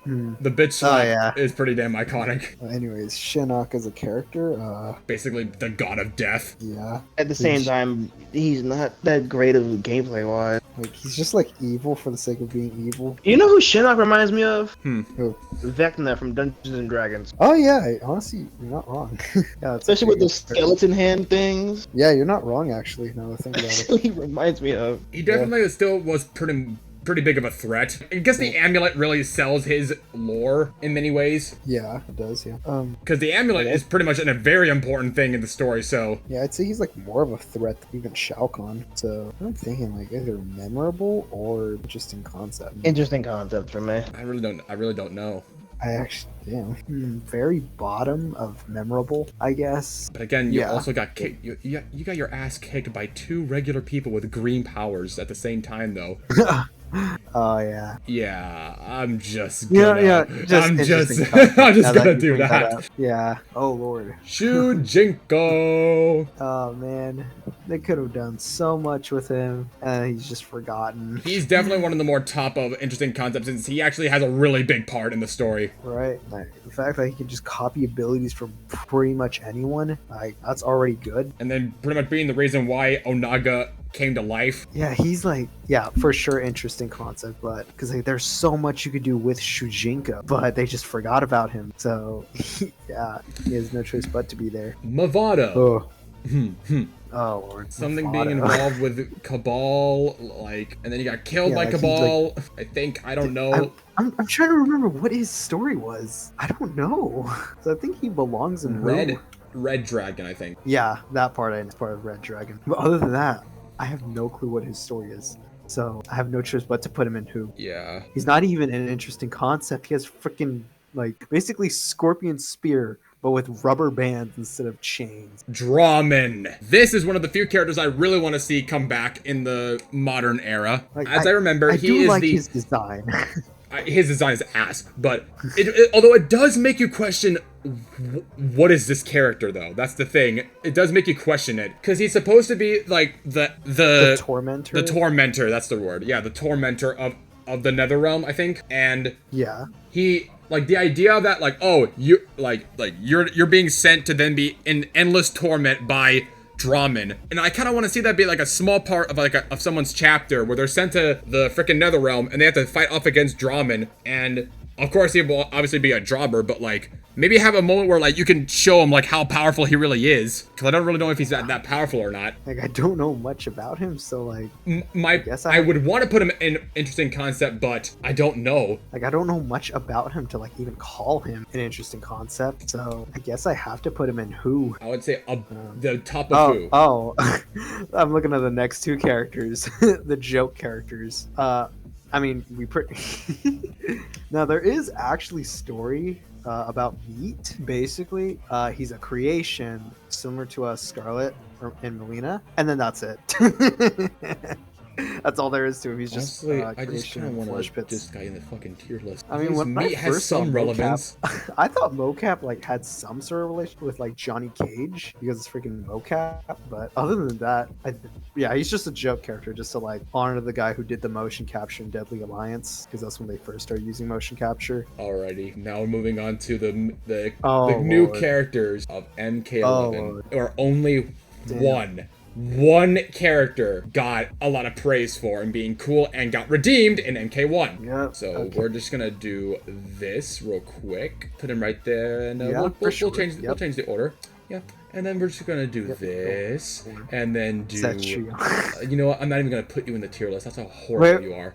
The bitch slap yeah. is pretty damn iconic. Anyways, Shinnok as a character, Basically, the god of death. yeah. At the same time, he's not that great of gameplay wise. Like, he's just like evil for the sake of being evil. You know who Shinnok reminds me of? Who? Vecna from Dungeons and Dragons. Oh yeah, honestly, you're not wrong. Yeah, that's Especially with the character. skeleton hand things. Yeah, you're not wrong actually. Now that I think about it. He reminds me of. He definitely still was pretty big of a threat. I guess the amulet really sells his lore in many ways. Yeah, it does. Yeah. Because the amulet is pretty much a very important thing in the story, so... Yeah, I'd say he's like more of a threat than even Shao Kahn. So I'm thinking like either memorable or interesting concept. Interesting concept for me. I really don't know. I actually, damn, very bottom of memorable, I guess. But again, you also got kicked. You got your ass kicked by two regular people with green powers at the same time, though. Oh yeah. Yeah, I'm just Yeah, gonna. yeah. I'm just. Interesting concept I'm just now that gonna you do bring that. up. Yeah. Oh lord. Shujinko. Oh man, they could have done so much with him, and he's just forgotten. He's definitely one of the more top of interesting concepts since he actually has a really big part in the story. Right. Like, the fact that he can just copy abilities from pretty much anyone, like that's already good. And then pretty much being the reason why Onaga came to life. Yeah, he's like, yeah, for sure, interesting concept, but because like, there's so much you could do with Shujinko, but they just forgot about him. So, yeah, he has no choice but to be there. Mavado. Oh, oh Lord. Something Mafado. being involved with Cabal, like, and then he got killed Yeah, by like, he's, Cabal. I think, I don't know. I'm trying to remember what his story was. I don't know. So I think he belongs in Rome. Red Dragon, I think. Yeah, that part is part of Red Dragon. But other than that, I have no clue what his story is. So I have no choice but to put him in who. Yeah. He's not even an interesting concept. He has freaking like basically Scorpion Spear, but with rubber bands instead of chains. Drawman. This is one of the few characters I really want to see come back in the modern era. Like, As I remember, I he do is like the his design. his design is ass, but although it does make you question what is this character though. That's the thing. It does make you question it because he's supposed to be like the Tormentor. The tormentor. That's the word. Yeah, the tormentor of the Netherrealm, I think. And Yeah. he like the idea that like, oh, you you're being sent to then be in endless torment by Drawman, and I kind of want to see that be like a small part of like of someone's chapter where they're sent to the freaking Netherrealm and they have to fight off against Drawman, and of course he will obviously be a jobber, but like maybe have a moment where like you can show him like how powerful he really is, because I don't really know if he's that powerful or not. Like I don't know much about him, so like I would want to put him in interesting concept, but I don't know. Like I don't know much about him to like even call him an interesting concept, so I guess I have to put him in who. I would say the top of who. Oh, I'm looking at the next two characters, the joke characters. I mean, now there is actually story about Meat. Basically, he's a creation similar to Scarlet and Melina, and then that's it. That's all there is to him. He's just honestly, I just creation kind of and want flesh to put pits. this guy in the fucking tier list. I mean, when Meat I has first saw some relevance. Mocap, I thought Mocap like had some sort of relation with like Johnny Cage because it's freaking Mocap. But other than that, yeah, he's just a joke character just to like honor the guy who did the motion capture in Deadly Alliance, because that's when they first started using motion capture. Alrighty, now we're moving on to the new Lord. characters of MK11, Lord. or only Damn. one character got a lot of praise for and being cool and got redeemed in MK1. Yep. So Okay. we're just gonna do this real quick. Put him right there, and Yeah, we'll sure. change we'll Yep. change the order. Yeah. And then we're just gonna do this, and then do. Setsuyo. You know what? I'm not even gonna put you in the tier list. That's how horrible Wait. you are.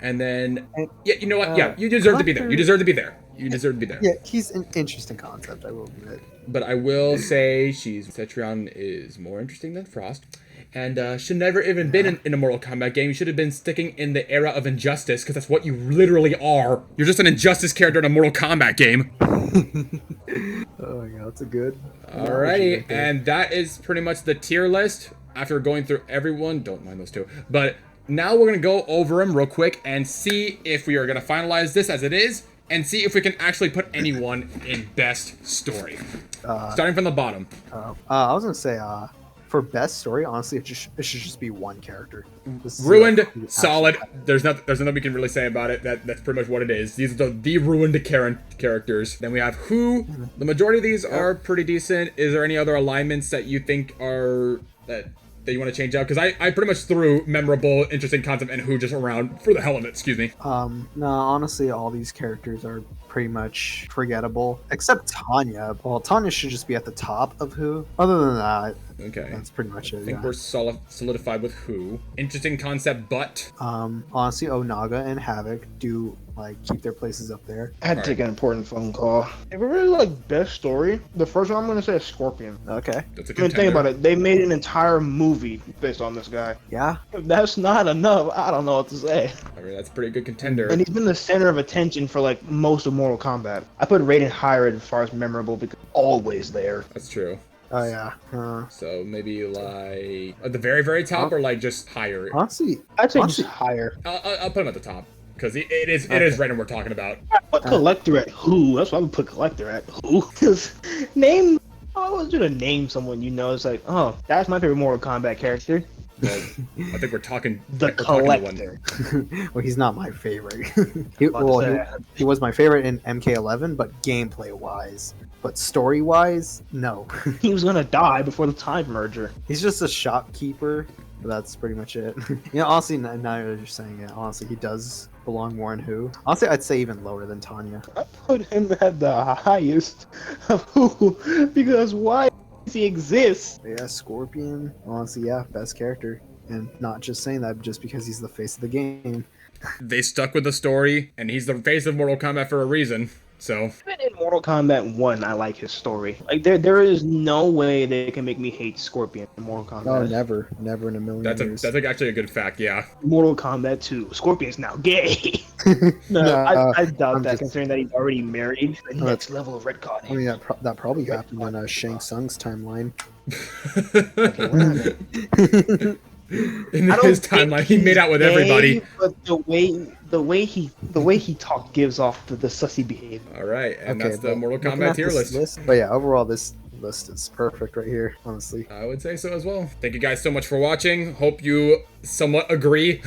And then, yeah, you know what? Yeah, you deserve to be there. You Collector- deserve to be there. You deserve to be there. Yeah, he's an interesting concept, I will admit. But I will say Cetrion is more interesting than Frost. And should never even been in a Mortal Kombat game. You should have been sticking in the era of Injustice, because that's what you literally are. You're just an Injustice character in a Mortal Kombat game. Oh yeah, that's a good. Alrighty, and that is pretty much the tier list. After going through everyone, don't mind those two. But now we're gonna go over them real quick and see if we are gonna finalize this as it is, and see if we can actually put anyone in best story. Starting from the bottom. I was gonna say, for best story, honestly, it should just be one character. This is, Ruined, like, who solid. actually- There's nothing we can really say about it. That's pretty much what it is. These are the ruined characters. Then we have who. The majority of these are pretty decent. Is there any other alignments that you think are that you want to change out? Because I pretty much threw memorable, interesting concept and who just around for the hell of it. Excuse me. No, honestly, all these characters are pretty much forgettable, except Tanya. Well, Tanya should just be at the top of who. Other than that, Okay. that's pretty much it. I think Yeah. we're solidified with who. Interesting concept, but Honestly, Onaga and Havoc do like keep their places up there. I had to take an important phone call. If we really like best story, the first one I'm gonna say is Scorpion. Okay. that's a I mean, contender. think about it. They made an entire movie based on this guy. Yeah. If that's not enough, I don't know what to say. I mean, that's a pretty good contender. And he's been the center of attention for like most of Mortal Kombat. I put Raiden higher as far as memorable because always there. That's true. Oh yeah. So maybe like at the very, very top, or like just higher. Honestly, I'd say honestly, just higher. I'll put him at the top because it is random we're talking about. Put collector at who? That's what I would put collector at who. Because name. I was gonna name someone it's like, oh, that's my favorite Mortal Kombat character. Well, I think we're talking The collector. well, he's not my favorite. he was my favorite in MK11, but gameplay wise. But story wise, no. He was gonna die before the time merger. He's just a shopkeeper. But that's pretty much it. Honestly, now that you're saying it, honestly, he does belong more in who. Honestly, I'd say even lower than Tanya. I put him at the highest of who because why does he exist? But yeah, Scorpion. Honestly, yeah, best character. And not just saying that just because he's the face of the game. They stuck with the story, and he's the face of Mortal Kombat for a reason. So Even in Mortal Kombat 1, I like his story. Like there is no way they can make me hate Scorpion in Mortal Kombat. Oh, never in a million years. that's actually a good fact. Yeah. Mortal Kombat 2, Scorpion's now gay. I doubt that, considering that he's already married. The next level of retconning. I mean, that probably happened in Shang Tsung's timeline. In his timeline, he made out with everybody. But the way he talked gives off the sussy behavior. All right, and that's the Mortal Kombat tier list. But yeah, overall, this list is perfect right here. Honestly, I would say so as well. Thank you guys so much for watching. Hope you somewhat agree.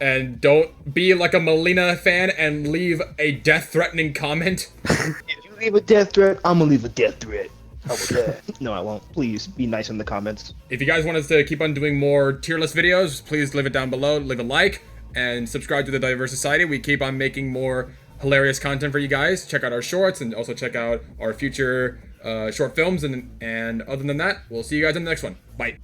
And don't be like a Melina fan and leave a death-threatening comment. If you leave a death threat, I'm gonna leave a death threat. How about that? No, I won't. Please be nice in the comments. If you guys want us to keep on doing more tier list videos, please leave it down below. Leave a like and subscribe to the Diverse Society. We keep on making more hilarious content for you guys. Check out our shorts and also check out our future short films. And other than that, we'll see you guys in the next one. Bye.